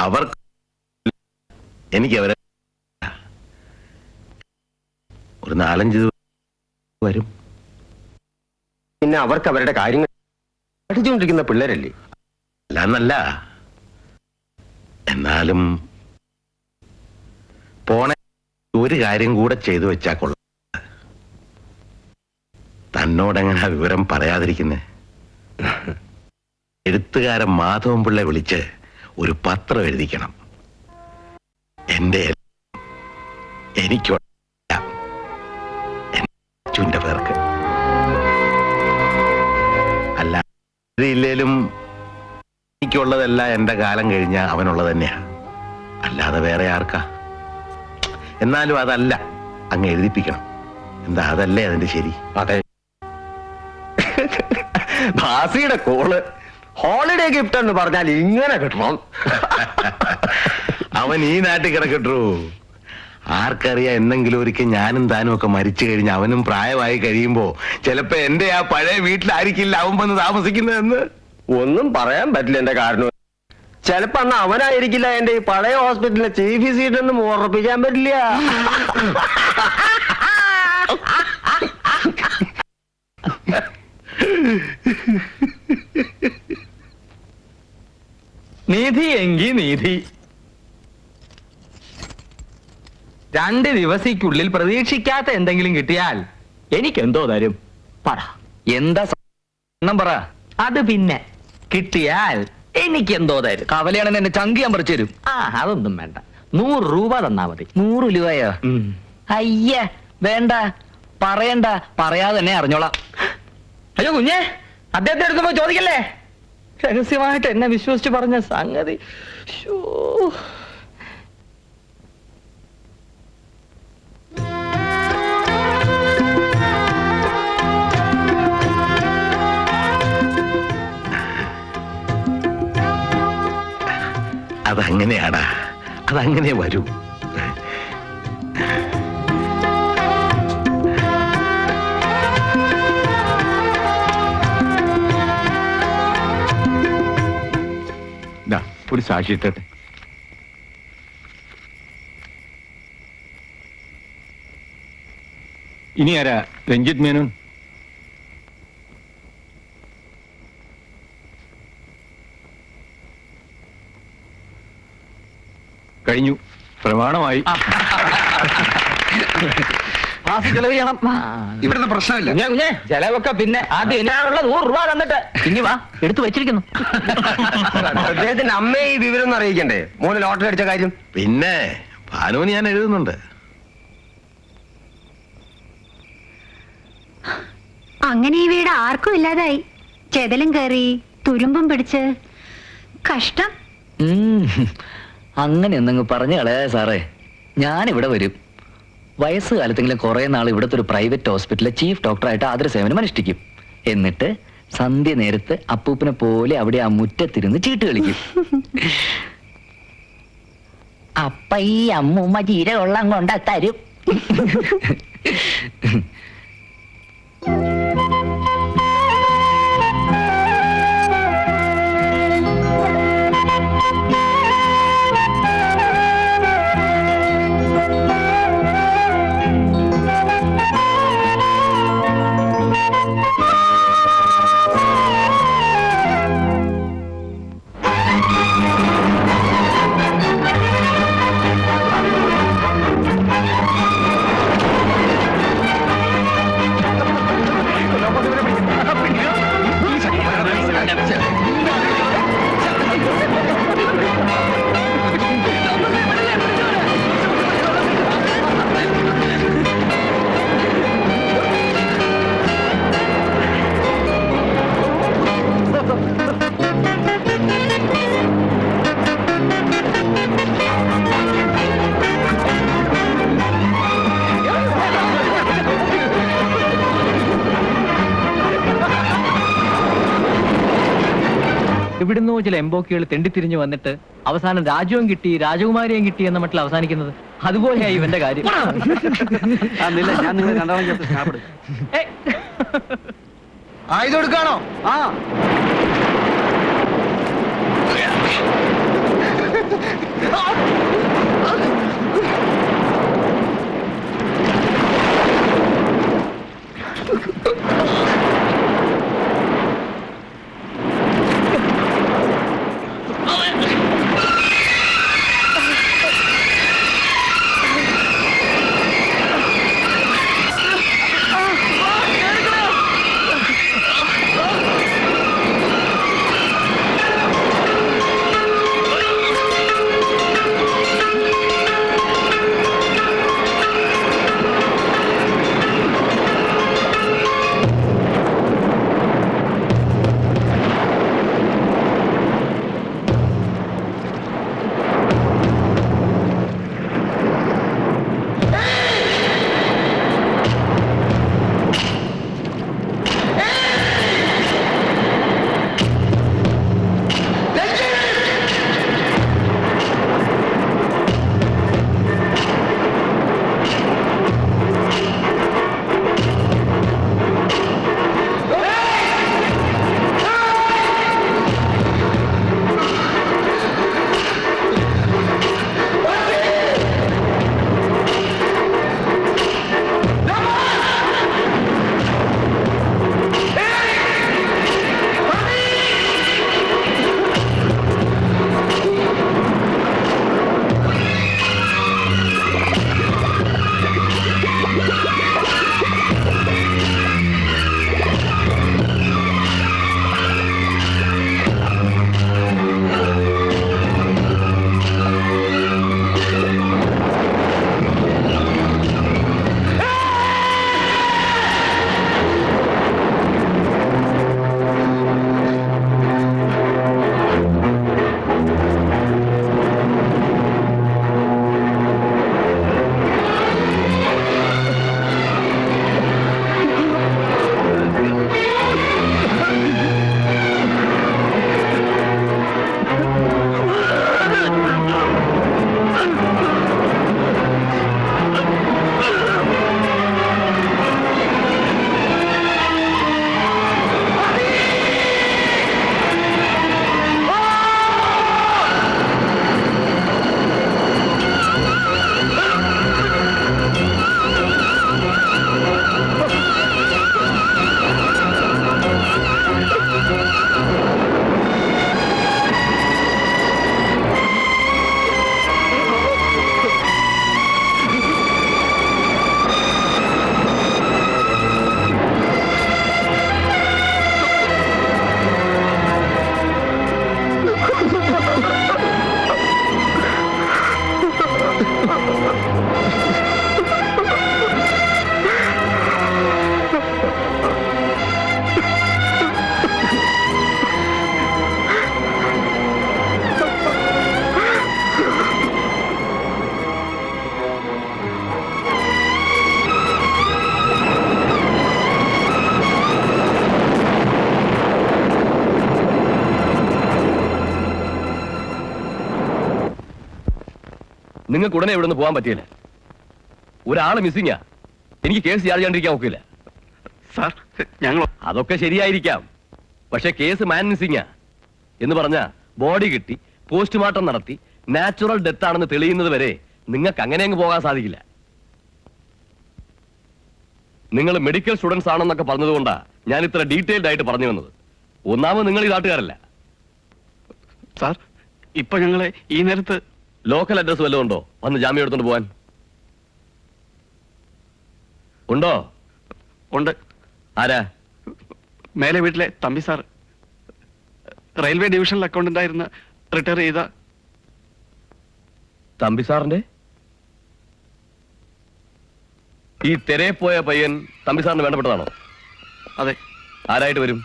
അവർ എനിക്ക് അവരെ ഒരു 4-5 ദിവസം വരും. പിന്നെ അവർക്ക് അവരുടെ കാര്യങ്ങൾ പഠിച്ചുകൊണ്ടിരിക്കുന്ന പിള്ളേരല്ലേ? അല്ല, എന്നാലും പോണ ഒരു കാര്യം കൂടെ ചെയ്തു വെച്ചാ കൊള്ളാം. തന്നോടെങ്ങനെ വിവരം പറയാതിരിക്കുന്നേ? എഴുത്തുകാരൻ മാധവൻ പിള്ള വിളിച്ച് ഒരു പത്രം എഴുതിക്കണം. എനിക്ക് പേർക്ക് അല്ല ഇല്ലേലും എനിക്കുള്ളതല്ല എന്റെ കാലം കഴിഞ്ഞ അവനുള്ളത് തന്നെയാ, അല്ലാതെ വേറെ ആർക്കാ? എന്നാലും അതല്ല, അങ്ങ് എഴുതിപ്പിക്കണം. എന്താ അതല്ലേ അതിന്റെ ശരി? അതെ. ഭാസിയുടെ കോള് ഹോളിഡേ ഗിഫ്റ്റ് എന്ന് പറഞ്ഞാൽ ഇങ്ങനെ കിട്ടണം. അവൻ ഈ നാട്ടിൽ കിടക്കട്ടു. ആർക്കറിയാം, എന്തെങ്കിലും ഒരിക്കൽ ഞാനും താനും ഒക്കെ മരിച്ചു കഴിഞ്ഞ് അവനും പ്രായമായി കഴിയുമ്പോ ചിലപ്പോ എന്റെ ആ പഴയ വീട്ടിലായിരിക്കില്ല അവൻ വന്ന് താമസിക്കുന്നതെന്ന്. ഒന്നും പറയാൻ പറ്റില്ല എന്റെ കാരണം. ചിലപ്പോ അന്ന് അവനായിരിക്കില്ല എന്റെ ഈ പഴയ ഹോസ്പിറ്റലിലെ ചീഫ് വിസിറ്റെന്നും ഉറപ്പിക്കാൻ പറ്റില്ല. നീതി എങ്കി നീതി. 2 ദിവസത്തിനുള്ളിൽ പ്രതീക്ഷിക്കാത്ത എന്തെങ്കിലും കിട്ടിയാൽ എനിക്കെന്തോ തരും? പറ. എന്താ പറ. അത് പിന്നെ കിട്ടിയാൽ എനിക്കെന്തോ തരും? കവലയാണെന്ന് എന്നെ ചങ്കിയാൻ പറിച്ചു തരും. അതൊന്നും വേണ്ട, 100 രൂപ തന്നാ മതി. 100 രൂപയോ? അയ്യ വേണ്ട, പറയണ്ട, പറയാതെ തന്നെ അറിഞ്ഞോളാം. അയ്യോ കുഞ്ഞെ, അദ്ദേഹത്തെ എടുക്കുമ്പോ ചോദിക്കല്ലേ. രഹസ്യമായിട്ട് എന്നെ വിശ്വസിച്ച് പറഞ്ഞ സംഗതി. അതങ്ങനെയാടാ, അതങ്ങനെ വരൂ. ഒരു സാക്ഷി ഇട്ടട്ടെ. ഇനി ആരാ? രഞ്ജിത്ത് മേനോൻ. കഴിഞ്ഞു, പ്രമാണമായി. ചെലവ് ചെയ്യണം. ഇവിടുത്തെ പ്രശ്നമില്ല. കുഞ്ഞെ ചെലവൊക്കെ പിന്നെ ആദ്യം എന്നാണുള്ള 100 രൂപ തന്നിട്ട് ഇനി വാ, എടുത്തു വെച്ചിരിക്കുന്നു. അദ്ദേഹത്തിന്റെ അമ്മയെ ഈ വിവരം ഒന്ന് അറിയിക്കണ്ടേ? മോന് ലോട്ടറി അടിച്ച കാര്യം. പിന്നെ ഭാനുവിന് ഞാൻ എഴുതുന്നുണ്ട്. അങ്ങനെ ഈ വീട് ആർക്കും ഇല്ലാതായി. ചെതലും കയറി തുരുമ്പും പിടിച്ച് കഷ്ടം. അങ്ങനെ എന്തെങ്കിലും പറഞ്ഞു കളയാ സാറേ. ഞാനിവിടെ വരും. വയസ്സുകാലത്തെങ്കിലും കുറെ നാൾ ഇവിടുത്തെ ഒരു പ്രൈവറ്റ് ഹോസ്പിറ്റലിലെ ചീഫ് ഡോക്ടറായിട്ട് ആദര സേവനം അനുഷ്ഠിക്കും. എന്നിട്ട് സന്ധ്യ നേരത്ത് അപ്പൂപ്പനെ പോലെ അവിടെ ആ മുറ്റത്തിരുന്ന് ചീട്ട് കളിക്കും. അപ്പ ഈ അമ്മൂമ്മ ജീരകൊള്ളം കൊണ്ട തരും. എവിടുന്നോ ചില എംബോക്കികൾ തെണ്ടിത്തിരിഞ്ഞു വന്നിട്ട് അവസാനം രാജ്യവും കിട്ടി രാജകുമാരിയും കിട്ടി എന്ന മട്ടിൽ അവസാനിക്കുന്നത്. അതുപോലെയായി ഇവന്റെ കാര്യം. ഞാൻ നിങ്ങൾ രണ്ടാമത് ചേർത്ത് സ്നാപ്പെടും. ആയുധം എടുക്കാണോ? ആ നിങ്ങൾക്ക് ഉടനെ ഇവിടെ നിന്ന് പോകാൻ പറ്റിയില്ല. ഒരാള് മിസ്സിങ്ങാ. എനിക്ക് കേസ് ചാർജ് ചെയ്യാണ്ടിരിക്കാൻ ഒക്കില്ല. സാർ ഞങ്ങൾ അതൊക്കെ ശരിയായിരിക്കാം, പക്ഷെ കേസ് മാൻ മിസ്സിങ്ങാ എന്ന് പറഞ്ഞ ബോഡി കിട്ടി പോസ്റ്റ്മോർട്ടം നടത്തി നാച്ചുറൽ ഡെത്ത് ആണെന്ന് തെളിയുന്നത് വരെ നിങ്ങൾക്ക് അങ്ങനെ അങ്ങ് പോകാൻ സാധിക്കില്ല. നിങ്ങൾ മെഡിക്കൽ സ്റ്റുഡൻസ് ആണെന്നൊക്കെ പറഞ്ഞതുകൊണ്ടാ ഞാൻ ഇത്ര ഡീറ്റെയിൽഡ് ആയിട്ട് പറഞ്ഞു വന്നത്. ഒന്നാമത് നിങ്ങൾ ഈ നാട്ടുകാരല്ല. സാർ ഇപ്പൊ ഞങ്ങളെ ഈ നേരത്ത് ലോക്കൽ അഡ്രസ് വല്ലതും ഉണ്ടോ വന്ന് ജാമ്യം എടുത്തോണ്ട് പോവാൻ? ഉണ്ടോ? ഉണ്ട്. ആരാ? മേലെ വീട്ടിലെ തമ്പി സാർ. റെയിൽവേ ഡിവിഷനിൽ അക്കൗണ്ടന്റ് ആയിരുന്ന റിട്ടയർ ചെയ്ത തമ്പി സാറിന്റെ ഈ തെരയെ പോയ പയ്യൻ തമ്പി സാറിന് വേണ്ടപ്പെട്ടതാണോ? അതെ. ആരായിട്ട് വരും?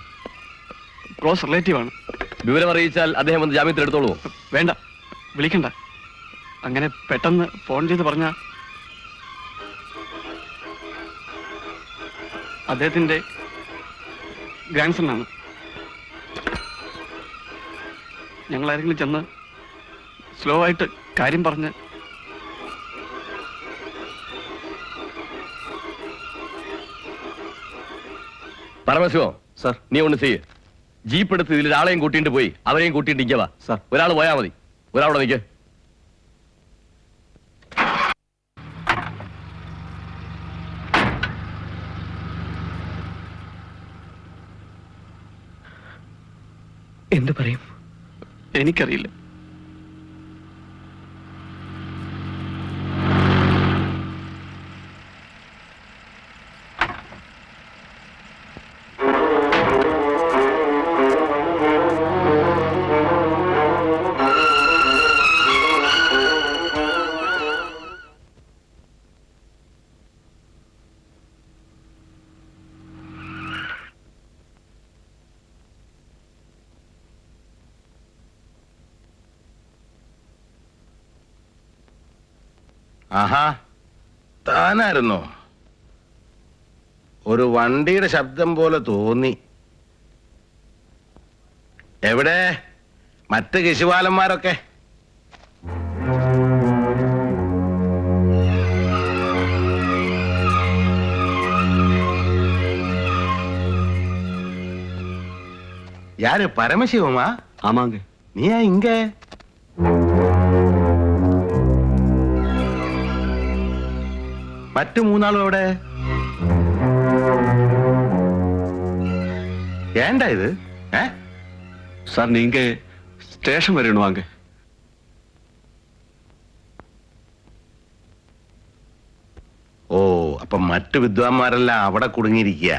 ക്ലോസ് റിലേറ്റീവ് ആണ്. വിവരം അറിയിച്ചാൽ അദ്ദേഹം വന്ന് ജാമ്യത്തിൽ എടുത്തോളൂ. വേണ്ട, വിളിക്കണ്ട. അങ്ങനെ പെട്ടെന്ന് ഫോൺ ചെയ്ത് പറഞ്ഞ അദ്ദേഹത്തിന്റെ ഗ്രാൻഡ് സൺ ആണ്. ഞങ്ങൾ ആരെങ്കിലും ചെന്ന് സ്ലോ ആയിട്ട് കാര്യം പറഞ്ഞ് പരമശിവം സാർ, നീ ഒന്ന് ചെയ്യ്. ജീപ്പ് എടുത്ത് ഇതിൽ ഒരാളെയും കൂട്ടിയിട്ട് പോയി അവരെയും കൂട്ടിയിട്ട് ഇങ്ങവാ സാർ. ഒരാൾ പോയാൽ മതി, ഒരാളോടെ നിൽക്ക്. എന്ത് പറയും എനിക്കറിയില്ല. ആഹാ, താനായിരുന്നോ? ഒരു വണ്ടിയുടെ ശബ്ദം പോലെ തോന്നി. എവിടെ മറ്റ് കശുപാലന്മാരൊക്കെ? யாரு பரமசிவமா? ஆமாங்க. நீயா இங்க? മറ്റു മൂന്നാളും എവിടെ? ஏண்டா இது? சார் நீங்க ஸ்டேஷன் வரையணும் வாங்க. ഓ, അപ്പൊ മറ്റു വിദ്വാൻമാരെല്ലാം അവിടെ കുടുങ്ങിയിരിക്കുക.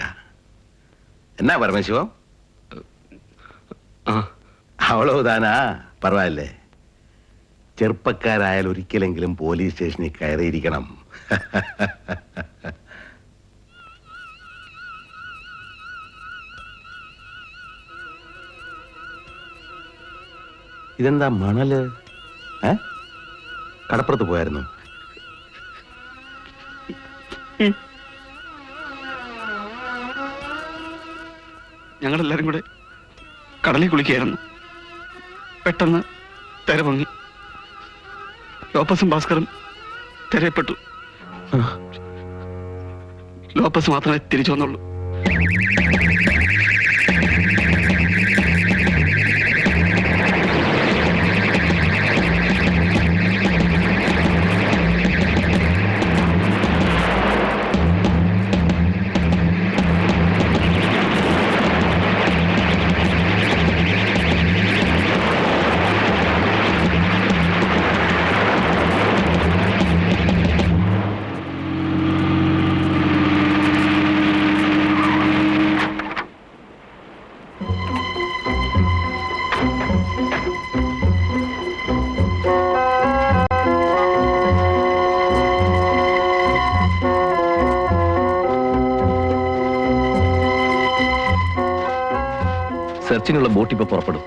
എന്നാ പരമശിവം? അവളോതാനാ പറവാല്ലേ. ചെറുപ്പക്കാരായാൽ ഒരിക്കലെങ്കിലും പോലീസ് സ്റ്റേഷനിൽ കയറിയിരിക്കണം. ഇതെന്താ മണല്? കടപ്പുറത്ത് പോയായിരുന്നു? ഞങ്ങളെല്ലാരും കൂടെ കടലിൽ കുളിക്കുകയായിരുന്നു. പെട്ടെന്ന് തിര പൊങ്ങി. ലോപ്പസും ഭാസ്കറും തിരയപ്പെട്ടു. ലോപ്പസ് മാത്രമേ തിരിച്ചു വന്നുള്ളൂ. സെർച്ചിനുള്ള ബോട്ട് ഇപ്പൊ പുറപ്പെടും.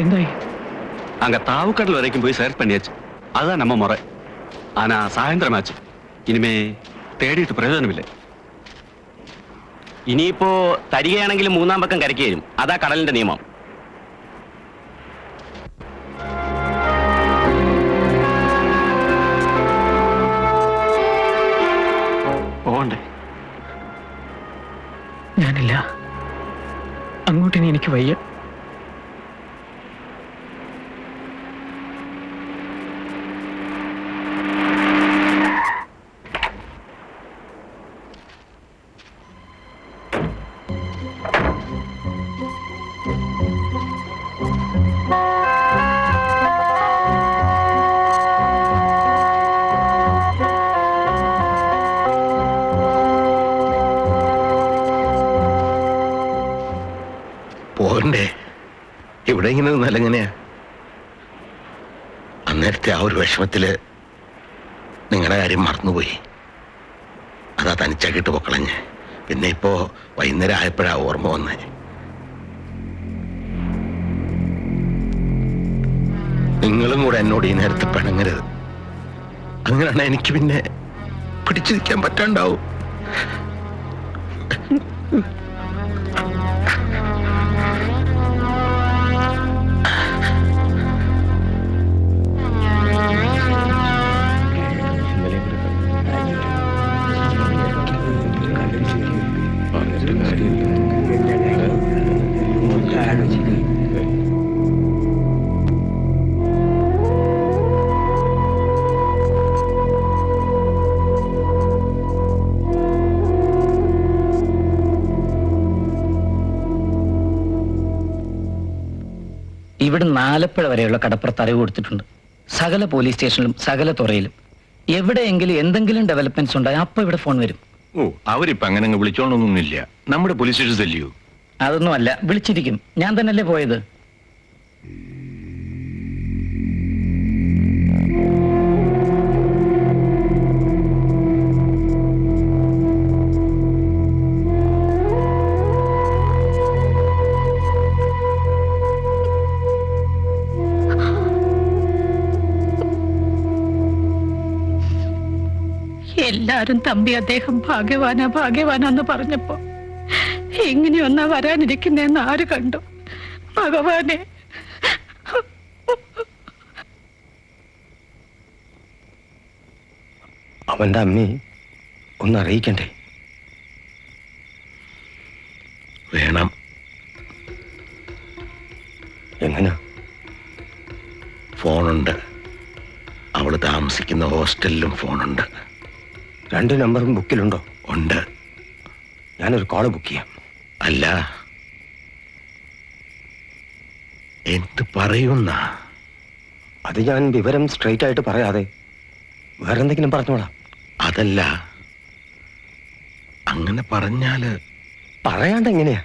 என்னாய் அங்க தாவுக்கடல் வரைக்கும் போய் சர்ச் பண்ணியாச்சு. அதுதான் நம்ம முறை. ஆனா சாயந்தரமாச்சு. இனிமே தேடிட்டு பிரയോജനമില്ല. ഇനിയിപ്പോ തരികയാണെങ്കിലും മൂന്നാം പക്കം കരയ്ക്ക് വരും. അതാ കടലിന്റെ നിയമം. പോകണ്ടേ? ഞാനില്ല. അങ്ങോട്ടിനി എനിക്ക് വയ്യ. പോകണ്ടേ? ഇവിടെ ഇങ്ങനെ നിന്നല്ല എങ്ങനെയാ? അന്നേരത്തെ ആ ഒരു വിഷമത്തില് നിങ്ങളുടെ കാര്യം മറന്നുപോയി. അതാ തനിച്ചാക്കിയിട്ട് പൊക്കളഞ്ഞ്. പിന്നെ ഇപ്പോ വൈകുന്നേരം ആയപ്പോഴാ ഓർമ്മ വന്നേ. നിങ്ങളും കൂടെ എന്നോട് ഈ നേരത്തെ പിണങ്ങരുത്. അങ്ങനെയാണ് എനിക്ക് പിന്നെ പിടിച്ചു നിൽക്കാൻ പറ്റാണ്ടാവും. ഇവിടെ ആലപ്പുഴ വരെയുള്ള കടപ്പുറത്ത് അറിവ് കൊടുത്തിട്ടുണ്ട്. സകല പോലീസ് സ്റ്റേഷനിലും സകല തുറയിലും എവിടെയെങ്കിലും എന്തെങ്കിലും ഡെവലപ്മെന്റ്സ് ഉണ്ടായി അപ്പൊ ഇവിടെ ഫോൺ വരും. ഓ, അവരിപ്പോ അങ്ങനെ വിളിച്ചോണ്ടൊന്നുമില്ല. നമ്മുടെ പോലീസ് സ്റ്റേഷൻ അല്ലയോ? അതൊന്നും അല്ല, വിളിച്ചിരിക്കും. ഞാൻ തന്നെയല്ലേ പോയത്. എല്ലാരും തമ്പി അദ്ദേഹം ഭാഗ്യവാനാന്ന് പറഞ്ഞപ്പോ എങ്ങനെയൊന്നാ വരാനിരിക്കുന്നെന്ന് ആര് കണ്ടു? ഭഗവാനെ, അവന്റെ അമ്മയെ ഒന്ന് അറിയിക്കണ്ടേ? വേണം. എങ്ങനെ? ഫോണുണ്ട്. അവള് താമസിക്കുന്ന ഹോസ്റ്റലിലും ഫോണുണ്ട്. 2 നമ്പറും ബുക്കിലുണ്ടോ? ഉണ്ട്. ഞാനൊരു കോള് ബുക്ക് ചെയ്യാം. അല്ല, എന്ത് പറയുന്ന അത് ഞാൻ വിവരം സ്ട്രെയിറ്റ് ആയിട്ട് പറയാതെ വേറെന്തെങ്കിലും പറഞ്ഞോളാം. അതല്ല, അങ്ങനെ പറഞ്ഞാല് പറയാണ്ട് എങ്ങനെയാ?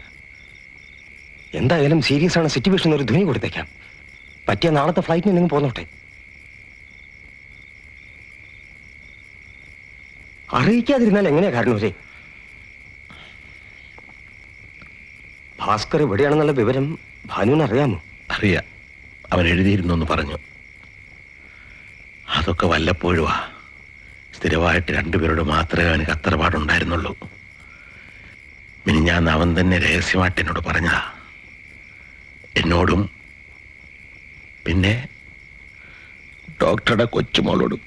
എന്തായാലും സീരിയസ് ആണ് സിറ്റുവേഷൻ, ഒരു ധ്വനി കൊടുത്തേക്കാം. പറ്റിയ നാളത്തെ ഫ്ലൈറ്റിന് നിങ്ങൾ പോന്നോട്ടെ. അറിയിക്കാതിരുന്നാൽ എങ്ങനെയാ കാരണവരെ? ഭാസ്കർ എവിടെയാണെന്നുള്ള വിവരം ഭാനുവിന് അറിയാമോ? അറിയാം, അവൻ എഴുതിയിരുന്നു പറഞ്ഞു. അതൊക്കെ വല്ലപ്പോഴുവാ. സ്ഥിരമായിട്ട് രണ്ടുപേരോട് മാത്രമേ അവന് കത്തറപാടുണ്ടായിരുന്നുള്ളൂ. മിനിഞ്ഞാന്ന് അവൻ തന്നെ രഹസ്യമായിട്ട് എന്നോട് പറഞ്ഞതാ. എന്നോടും പിന്നെ ഡോക്ടറുടെ കൊച്ചുമോളോടും.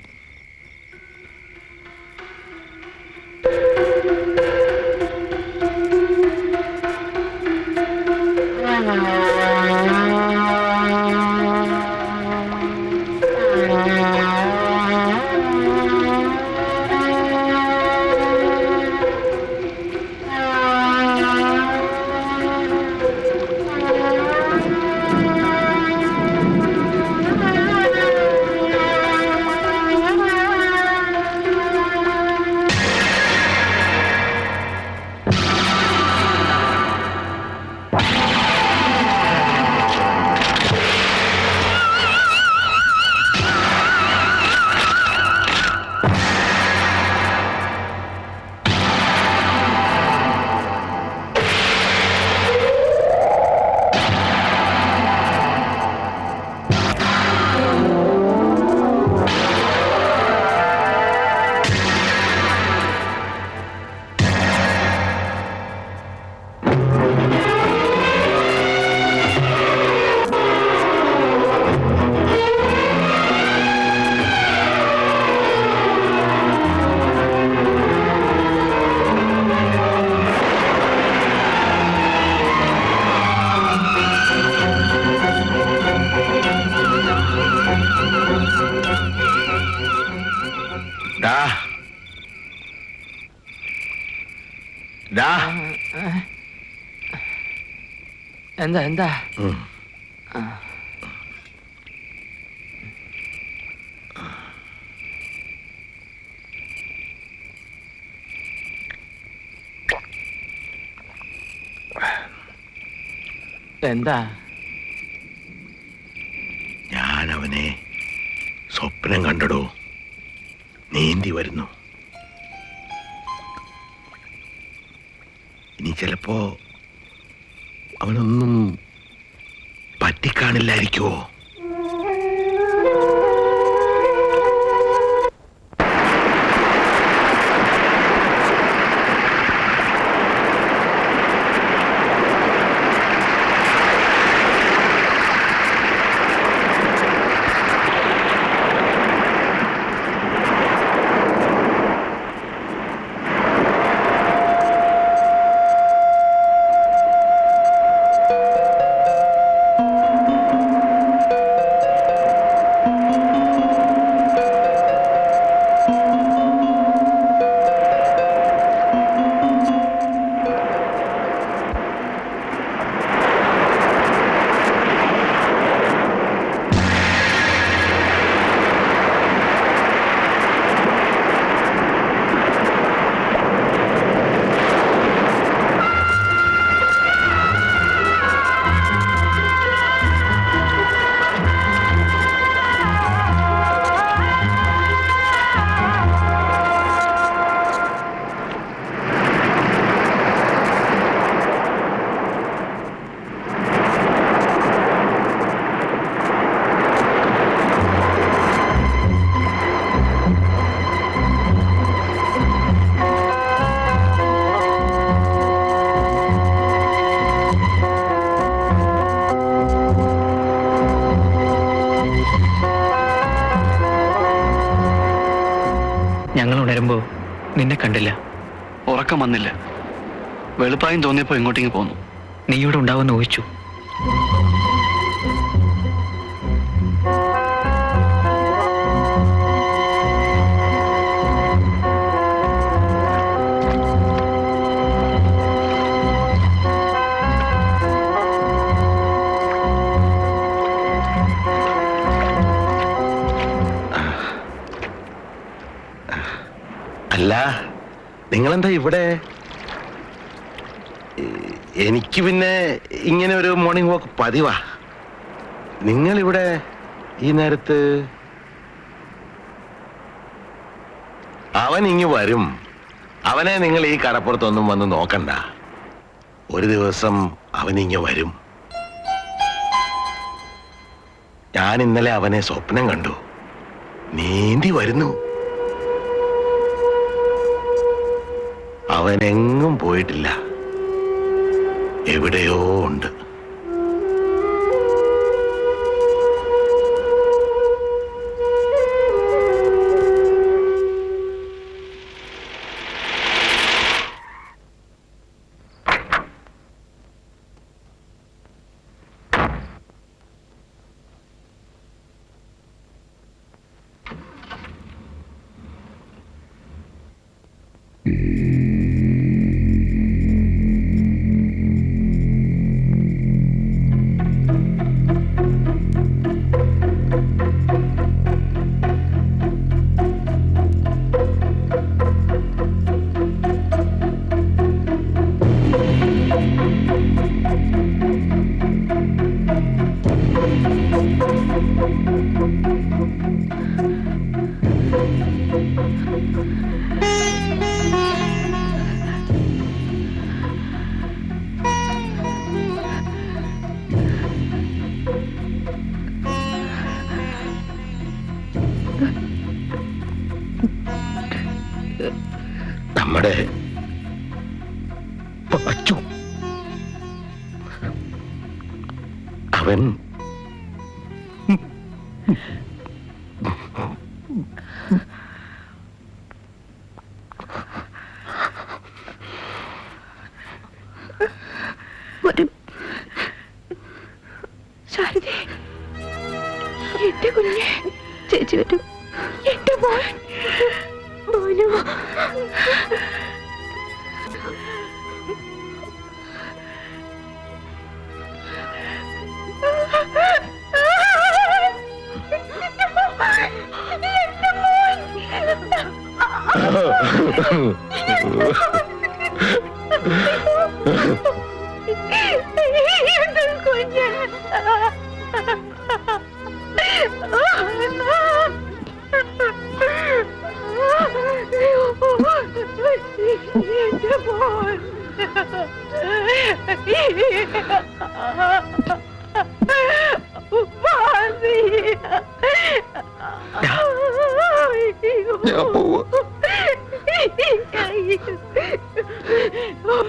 എന്താ എന്താ? എന്താ? ഞാൻ അവനെ സ്വപ്നം കണ്ടടോ, നീന്തി വരുന്നു. ഇനി ചിലപ്പോ അവനൊന്നും പറ്റിക്കാണില്ലായിരിക്കുമോ? ഞങ്ങൾ ഉണരുമ്പോ നിന്നെ കണ്ടില്ല. ഉറക്കം വന്നില്ല. വെളുപ്പായും തോന്നിയപ്പോ ഇങ്ങോട്ടേക്ക് പോന്നു. നീ ഇവിടെ ഉണ്ടാവുമെന്ന് ഊഹിച്ചു. അല്ല, നിങ്ങളെന്താ ഇവിടെ? എനിക്ക് പിന്നെ ഇങ്ങനെ ഒരു മോർണിംഗ് വാക്ക് പതിവാ. നിങ്ങളിവിടെ ഈ നേരത്ത്? അവൻ ഇങ്ങ് വരും. അവനെ നിങ്ങൾ ഈ കടപ്പുറത്തൊന്നും വന്ന് നോക്കണ്ട. ഒരു ദിവസം അവൻ ഇങ്ങ് വരും. ഞാൻ ഇന്നലെ അവനെ സ്വപ്നം കണ്ടു. നീന്തി വരുന്നു. അവനെങ്ങും പോയിട്ടില്ല, എവിടെയോ ഉണ്ട്. നമ്മുടെ പച്ചു അവൻ വരും. ശാരദേ, എന്റെ കുഞ്ഞെ, ചേച്ചി വരും. എന്റെ മോൻ മോനു.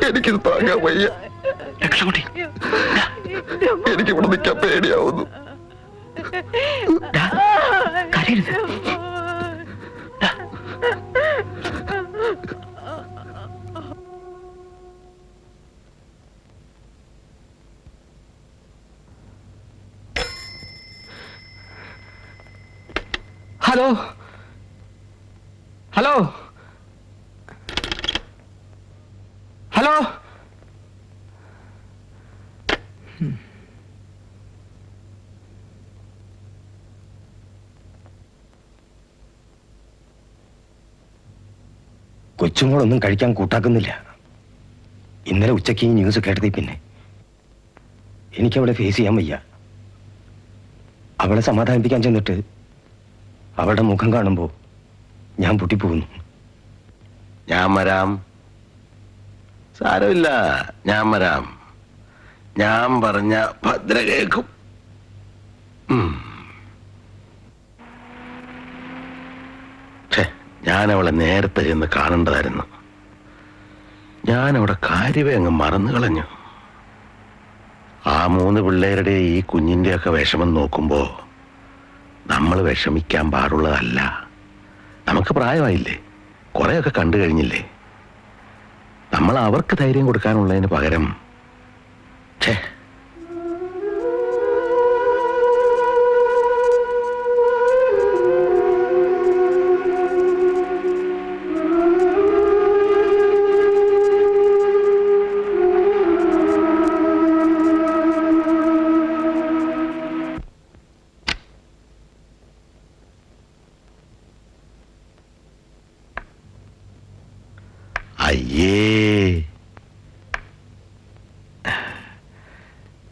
എനിക്കിത് താങ്ങാൻ വയ്യ. എനിക്കിവിടെ നിൽക്കാൻ പേടിയാവുന്നു. Hello hello hello. കൊച്ചുമോളൊന്നും കഴിക്കാൻ കൂട്ടാക്കുന്നില്ല. ഇന്നലെ ഉച്ചയ്ക്ക് ഈ ന്യൂസ് കേട്ടതേ പിന്നെ എനിക്കവളെ ഫേസ് ചെയ്യാൻ വയ്യ. അവളെ സമാധാനിപ്പിക്കാൻ ചെന്നിട്ട് അവളുടെ മുഖം കാണുമ്പോൾ ഞാൻ പൊട്ടിപ്പോകുന്നു. ഞാൻ വരാം, സാരമില്ല, ഞാൻ വരാം. ഞാൻ പറഞ്ഞ ഭദ്ര കേൾക്കും. ഞാനവളെ നേരത്തെ ചെന്ന് കാണേണ്ടതായിരുന്നു. ഞാനവിടെ കാര്യമേ അങ്ങ് മറന്നു കളഞ്ഞു. ആ 3 പിള്ളേരുടെ ഈ കുഞ്ഞിൻ്റെയൊക്കെ വിഷമം നോക്കുമ്പോ നമ്മൾ വിഷമിക്കാൻ പാടുള്ളതല്ല. നമുക്ക് പ്രായമായില്ലേ, കുറെയൊക്കെ കണ്ടു കഴിഞ്ഞില്ലേ. നമ്മൾ അവർക്ക് ധൈര്യം കൊടുക്കാനുള്ളതിന് പകരം അയ്യേ,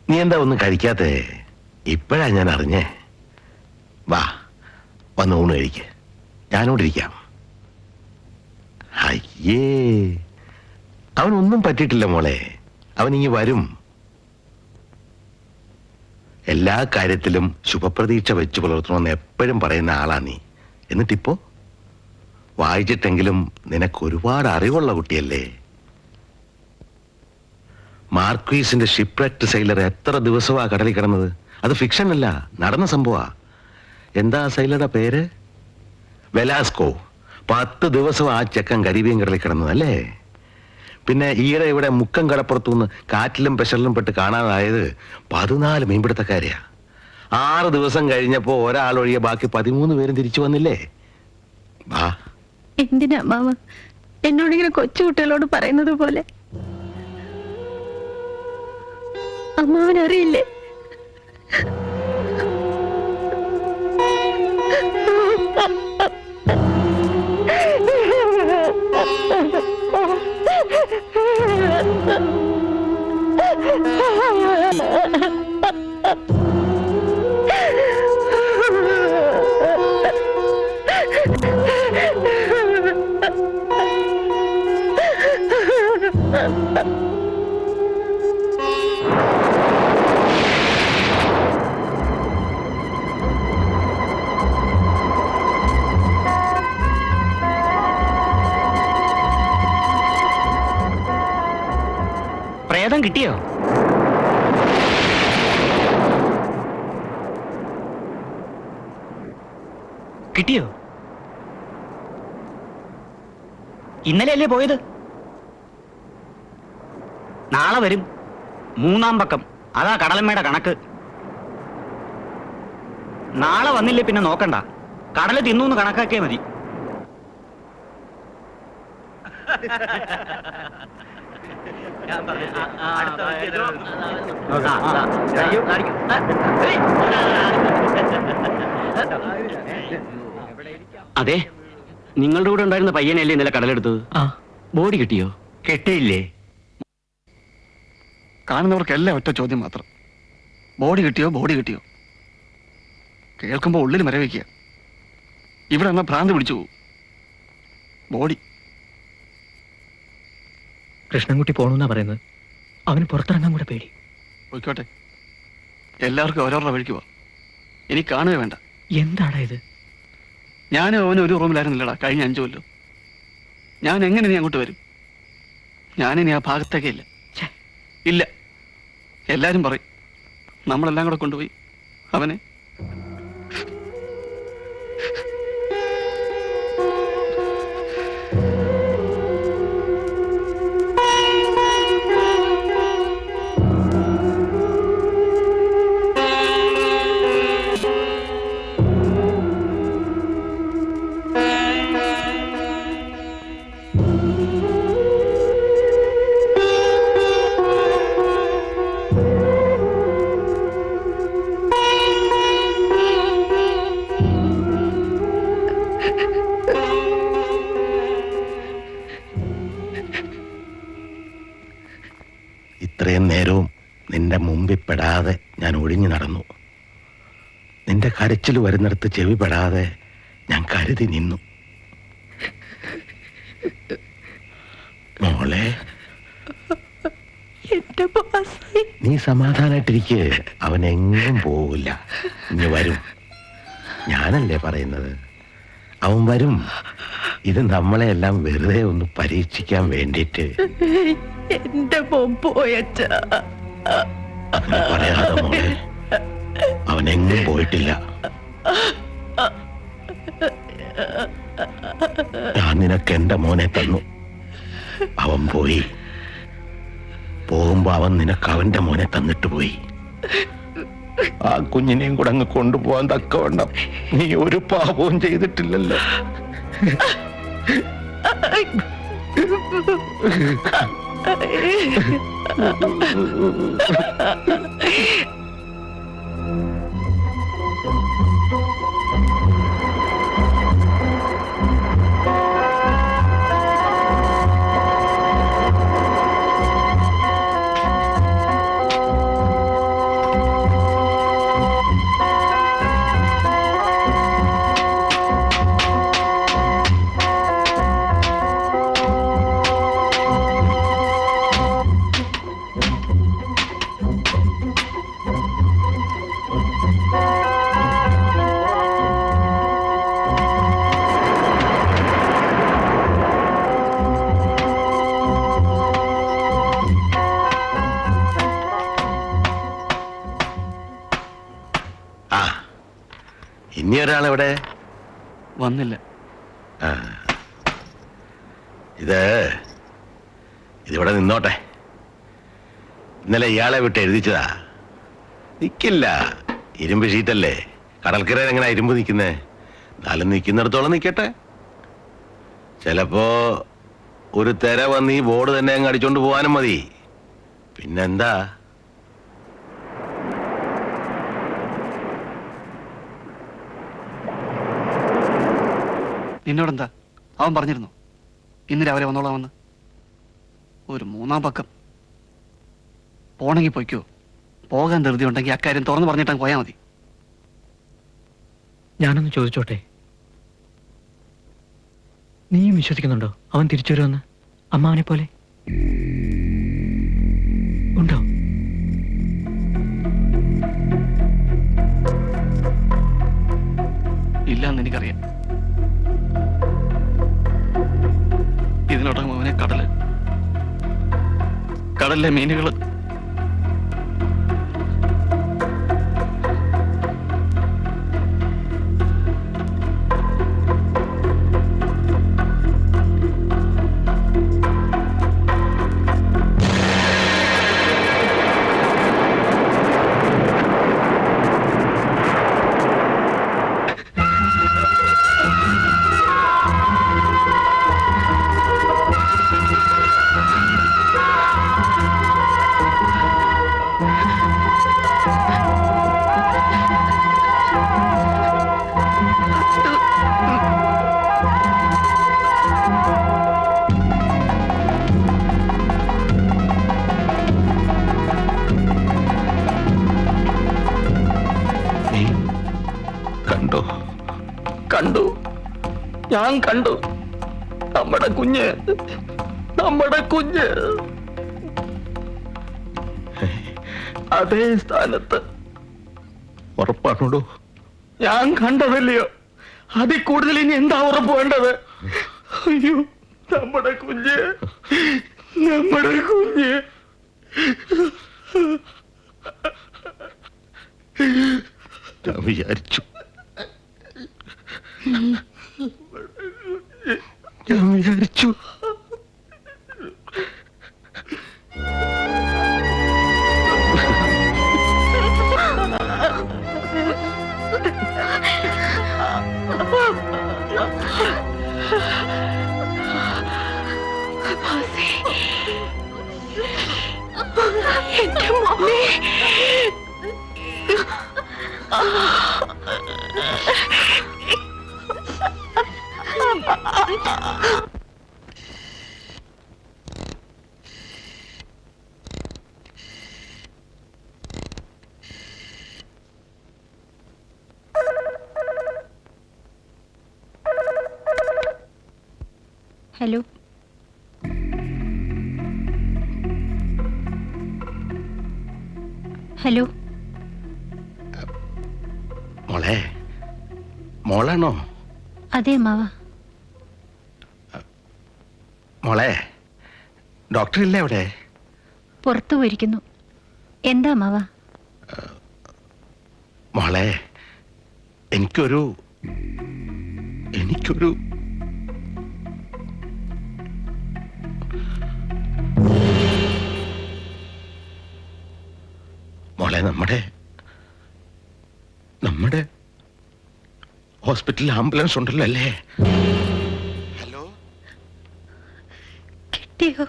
നീ എന്താ ഒന്നും കഴിക്കാത്തേ? ഇപ്പോഴാ ഞാൻ അറിഞ്ഞേ. വാ, വന്ന് ഊണ് കഴിക്ക്, ഞാനോടിരിക്കാം. അയ്യേ, അവനൊന്നും പറ്റിയിട്ടില്ല മോളെ, അവൻ ഇങ്ങ് വരും. എല്ലാ കാര്യത്തിലും ശുഭപ്രതീക്ഷ വെച്ച് പുലർത്തണമെന്ന് എപ്പോഴും പറയുന്ന ആളാ നീ. എന്നിട്ടിപ്പോ വായിച്ചിട്ടെങ്കിലും നിനക്ക് ഒരുപാട് അറിവുള്ള കുട്ടിയല്ലേ. മാർക്വീസിന്റെ ഷിപ്പ്രെക്ട് സെയിലർ എത്ര ദിവസമാ കടലിൽ കിടന്നത്? അത് ഫിക്ഷൻ അല്ല, നടന്ന സംഭവാ. എന്താ സെയിലറുടെ പേര്? വെലാസ്കോ. 10 ദിവസം ആ ചെക്കൻ കരീബിയൻ കടലിൽ കിടന്നതല്ലേ. പിന്നെ ഈയിടെ ഇവിടെ മുക്കം കടപ്പുറത്തുനിന്ന് കാറ്റിലും പെഷറിലും പെട്ട് കാണാതായത് 14 മീൻപിടുത്തക്കാരെയാ. 6 ദിവസം കഴിഞ്ഞപ്പോ ഒരാളൊഴികെ ബാക്കി 13 പേരും തിരിച്ചു വന്നില്ലേ. വാ. എന്തിനാ അമ്മാവ എന്നോടിങ്ങനെ കൊച്ചുകുട്ടികളോട് പറയുന്നത് പോലെ? അമ്മാവനറിയില്ലേ പ്രേതം കിട്ടിയോ? കിട്ടിയോ? ഇന്നലെയല്ലേ പോയത്? നാളെ വരും, 3-ാം പക്കം. അതാ കടലമ്മയുടെ കണക്ക്. നാളെ വന്നില്ലേ പിന്നെ നോക്കണ്ട, കടല് തിന്നൂന്ന് കണക്കാക്കിയാ മതി. അതെ, നിങ്ങളുടെ കൂടെ ഉണ്ടായിരുന്ന പയ്യനല്ലേ ഇന്നലെ കടലെടുത്തത്? ബോഡി കിട്ടിയോ? കിട്ടിയില്ലേ? കാണുന്നവർക്കെല്ലാം ഒറ്റ ചോദ്യം മാത്രം, ബോഡി കിട്ടിയോ, ബോഡി കിട്ടിയോ? കേൾക്കുമ്പോ ഉള്ളിൽ മരവിക്കുക. ഇവിടെ എന്നാ ഭ്രാന്ത് പിടിച്ചു പോകും. ബോഡി. കൃഷ്ണൻകുട്ടി പോണെന്നാ പറയുന്നത്. അവന് പുറത്തിറങ്ങാൻ കൂടെ പേടി. പോയിക്കോട്ടെ, എല്ലാവർക്കും ഓരോരുടെ വഴിക്ക് പോവാം. ഇനി കാണുക വേണ്ട. എന്താടാ ഇത്? ഞാനും അവനും ഒരു റൂമിലായിരുന്നില്ലടാ കഴിഞ്ഞ 5 കൊല്ലം. ഞാൻ എങ്ങനെ നീ അങ്ങോട്ട് വരും? ഞാനിനി ആ ഭാഗത്തേക്കേ ഇല്ല. ഇല്ല, എല്ലാരും പറയും നമ്മളെല്ലാം കൂടെ കൊണ്ടുപോയി അവനെ. ഇത്രയും നേരവും നിന്റെ മുമ്പിൽ പെടാതെ ഞാൻ ഒഴിഞ്ഞു നടന്നു. നിന്റെ കരച്ചിൽ വരുന്നിടത്ത് ചെവി പെടാതെ ഞാൻ കരുതി നിന്നു. മോളെ, നീ സമാധാനായിട്ടിരിക്കെ. അവൻ എങ്ങും പോവില്ല, ഇനി വരും. ഞാനല്ലേ പറയുന്നത്, അവൻ വരും. ഇത് നമ്മളെ എല്ലാം വെറുതെ ഒന്ന് പരീക്ഷിക്കാൻ വേണ്ടിട്ട്. എന്റെ പോയച്ച പറയാതെ മോളെ, അവൻ എങ്ങും പോയിട്ടില്ല. ഞാൻ നിനക്ക് എന്റെ മോനെ തന്നു, അവൻ പോയി. പോകുമ്പോ അവൻ നിനക്ക് അവന്റെ മോനെ തന്നിട്ട് പോയി. ആ കുഞ്ഞിനെയും കൂടെ അങ്ങ് കൊണ്ടുപോകാൻ തക്കവണ്ണം നീ ഒരു പാപവും ചെയ്തിട്ടില്ലല്ലോ. ഒരാളെവിടെ? വന്നില്ല. ഇതിവിടെ നിന്നോട്ടെ. ഇന്നലെ ഇയാളെ വിട്ട് എഴുതിച്ചതാ. നിക്കില്ല, ഇരുമ്പ് ഷീറ്റല്ലേ. കടൽക്കരയിൽ എങ്ങനെ ഇരുമ്പ് നിൽക്കുന്നേ? എന്നാലും നിൽക്കുന്നിടത്തോളം നിൽക്കട്ടെ. ചിലപ്പോ ഒരു തെര വന്ന് ഈ ബോർഡ് തന്നെ അങ്ങ് അടിച്ചോണ്ട് പോവാനും മതി. പിന്നെന്താ? നിന്നോടെന്താ? അവൻ പറഞ്ഞിരുന്നു ഇന്ന് രാവിലെ വന്നോളാമെന്ന്. ഒരു 3-ാം പക്കം. പോണെങ്കിൽ പൊയ്ക്കോ. പോകാൻ ധൃതി ഉണ്ടെങ്കിൽ അക്കാര്യം തുറന്നു പറഞ്ഞിട്ടങ്ങ് പോയാൽ മതി. ഞാനൊന്ന് ചോദിച്ചോട്ടെ, നീയും വിശ്വസിക്കുന്നുണ്ടോ അവൻ തിരിച്ചു വരുമെന്ന്? അമ്മാവനെ പോലെ ഉണ്ടോ? ഇല്ലാന്ന് എനിക്കറിയാം. ഇതിനോടകം അവനെ കടലിലെ മീനുകള് കണ്ടു, ഞാൻ കണ്ടു. നമ്മുടെ കുഞ്ഞ് അതേ സ്ഥാനത്ത്. ഉറപ്പാണോടോ? ഞാൻ കണ്ടതല്ലയോ? അതിൽ കൂടുതൽ ഇനി എന്താ ഉറപ്പ് വേണ്ടത്? അയ്യോ, നമ്മുടെ കുഞ്ഞ് ഞാൻ വിചാരിച്ചു എന്റെ മോനെ. Hello, hello. മോളാണോ? അതെ അമ്മാവ. മോളെ, ഡോക്ടർ ഇല്ലേ അവിടെ? പുറത്തു പോയിരിക്കുന്നു. എന്താ അമ്മാവ? മോളെ, എനിക്കൊരു മോളെ, നമ്മുടെ ഹോസ്പിറ്റലിൽ ആംബുലൻസ് ഉണ്ടല്ലോ അല്ലേ? ഹലോ, കിട്ടിയോ?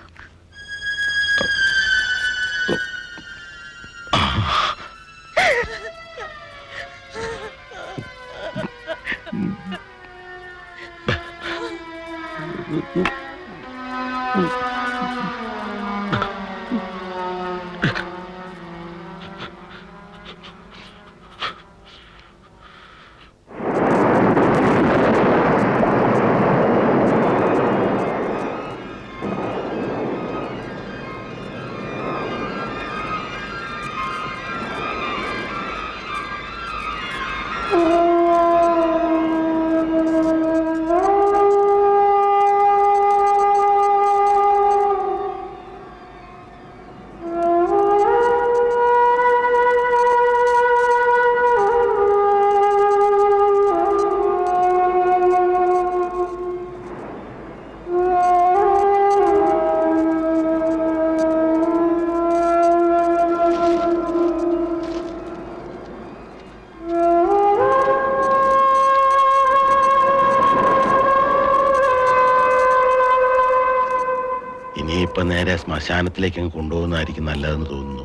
ഇപ്പൊ നേരെ ശ്മശാനത്തിലേക്ക് കൊണ്ടുപോകുന്നതായിരിക്കും നല്ലതെന്ന് തോന്നുന്നു.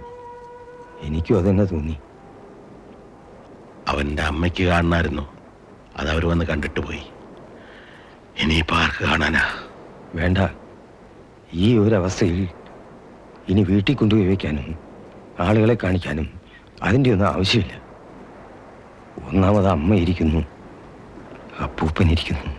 എനിക്കും അതന്നെ തോന്നി. അവന്റെ അമ്മയ്ക്ക് കാണണമായിരുന്നു, അതവർ വന്ന് കണ്ടിട്ട് പോയി. ഇനിയിപ്പോ ആർക്ക് കാണാനാ? വേണ്ട, ഈ ഒരു അവസ്ഥയിൽ ഇനി വീട്ടിൽ കൊണ്ടുപോയി വയ്ക്കാനും ആളുകളെ കാണിക്കാനും അതിൻ്റെ ഒന്നും ആവശ്യമില്ല. ഒന്നാമത് അമ്മ ഇരിക്കുന്നു, അപ്പൂപ്പൻ ഇരിക്കുന്നു.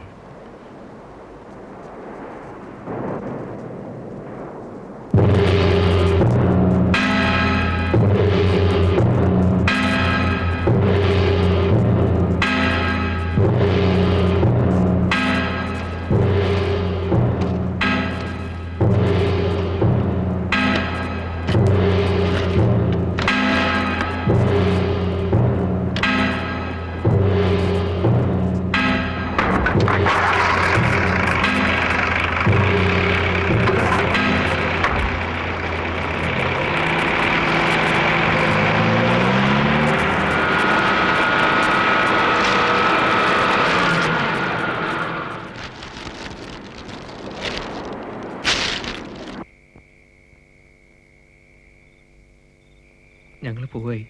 ഞങ്ങൾ പോയി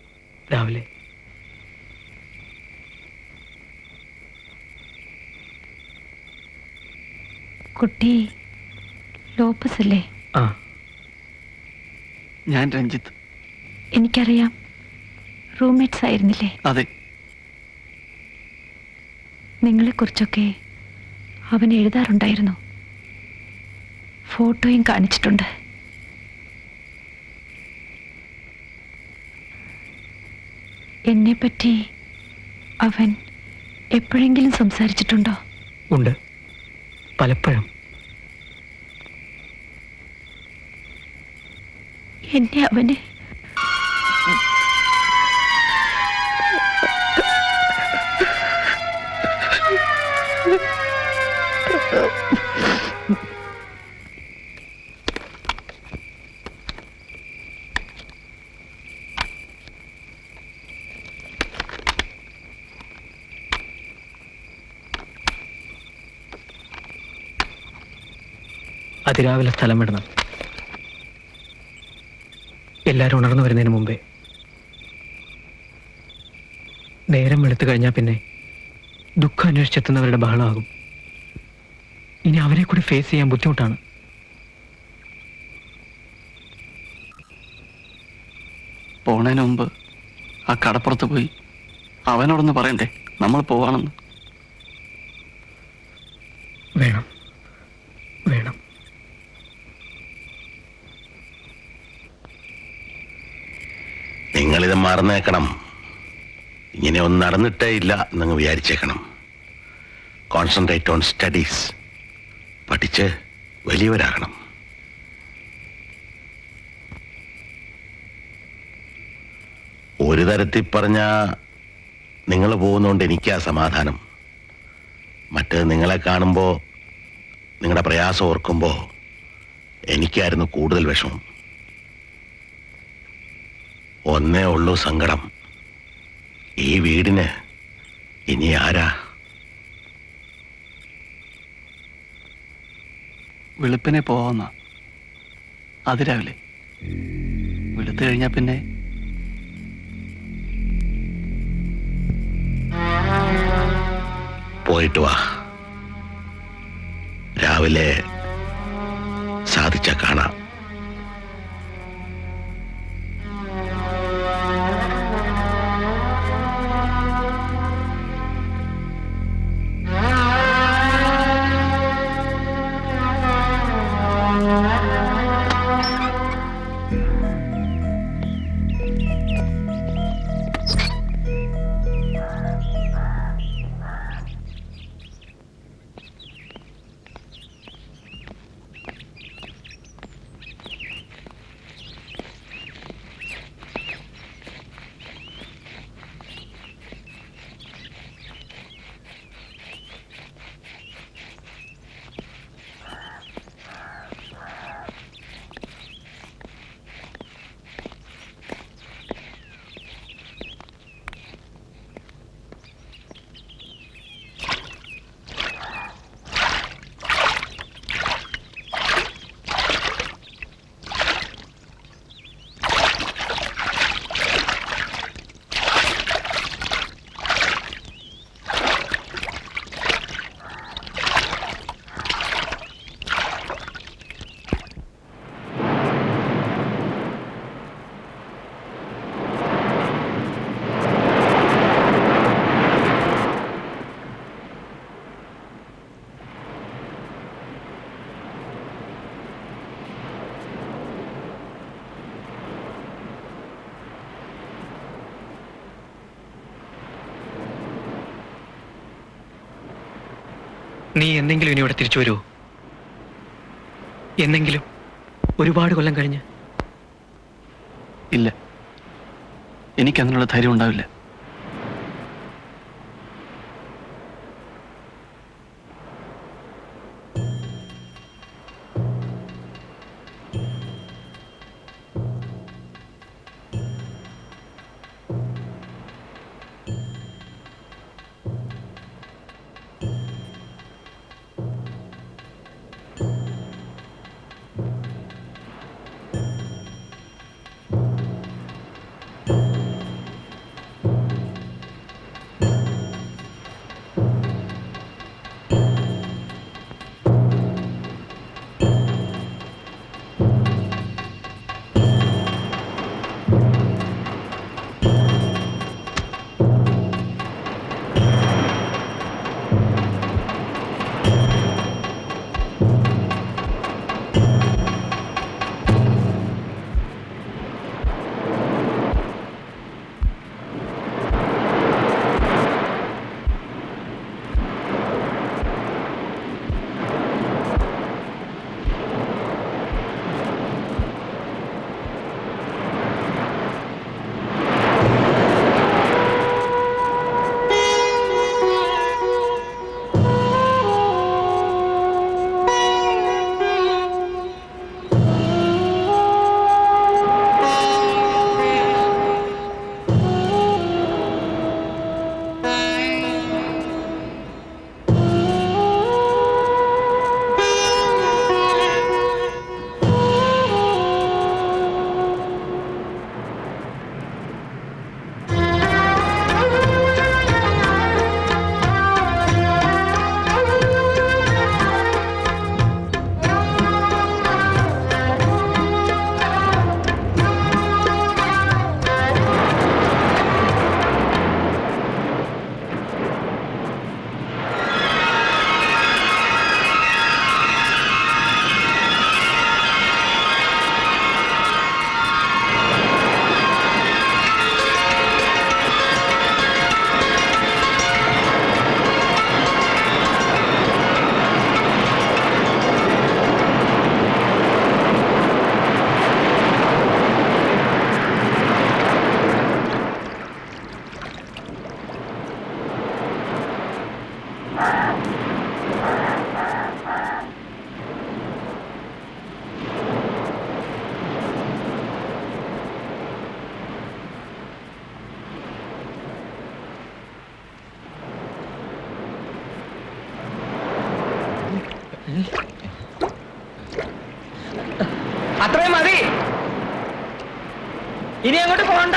രാവിലെ. കുട്ടി ലോപ്പസ് അല്ലേ? ആ, ഞാൻ രഞ്ജിത്ത്. എനിക്കറിയാം, റൂംമേറ്റ്സ് ആയിരുന്നില്ലേ? അതെ. നിങ്ങളെക്കുറിച്ചൊക്കെ അവൻ എഴുതാറുണ്ടായിരുന്നു, ഫോട്ടോയും കാണിച്ചിട്ടുണ്ട്. എന്നെപ്പറ്റി അവൻ എപ്പോഴെങ്കിലും സംസാരിച്ചിട്ടുണ്ടോ? ഉണ്ട്, പലപ്പോഴും. എന്നെ അവന് അതിരാവിലെ സ്ഥലം വിടണം, എല്ലാവരും ഉണർന്നു വരുന്നതിന് മുമ്പേ. നേരം വെളുത്തു കഴിഞ്ഞാൽ പിന്നെ ദുഃഖം അന്വേഷിച്ചെത്തുന്നവരുടെ ബഹളമാകും. ഇനി അവരെ കൂടി ഫേസ് ചെയ്യാൻ ബുദ്ധിമുട്ടാണ്. പോണതിന് മുമ്പ് ആ കടപ്പുറത്ത് പോയി അവനോടൊന്ന് പറയണ്ടേ നമ്മൾ പോവാണെന്ന്? വേണം, വേണം. നിങ്ങളിത് മറന്നേക്കണം. ഇങ്ങനെ ഒന്നും നടന്നിട്ടേ ഇല്ല എന്നങ്ങ് വിചാരിച്ചേക്കണം. Concentrate on studies. പഠിച്ച് വലിയവരാകണം. ഒരു തരത്തിൽ പറഞ്ഞ നിങ്ങൾ പോകുന്നതുകൊണ്ട് എനിക്കാ സമാധാനം. മറ്റേത് നിങ്ങളെ കാണുമ്പോൾ നിങ്ങളുടെ പ്രയാസം ഓർക്കുമ്പോൾ എനിക്കായിരുന്നു കൂടുതൽ വിഷമം. ഒന്നേ ഉള്ളൂ സങ്കടം, ഈ വീടിന് ഇനി ആരാ? വെളുപ്പിനെ പോവാന്ന അതിരാവിലെ. വെളുത്തു കഴിഞ്ഞാ പിന്നെ പോയിട്ട് വാ. രാവിലെ സാധിച്ച കാണാം. നീ എന്തെങ്കിലും ഇനി ഇവിടെ തിരിച്ചു വരുമോ? എന്നെങ്കിലും ഒരുപാട് കൊല്ലം കഴിഞ്ഞ്? ഇല്ല, എനിക്ക് അതിനുള്ള ധൈര്യം ഉണ്ടാവില്ല. അത്രയും മതി, ഇനി അങ്ങോട്ട് പോകണ്ട.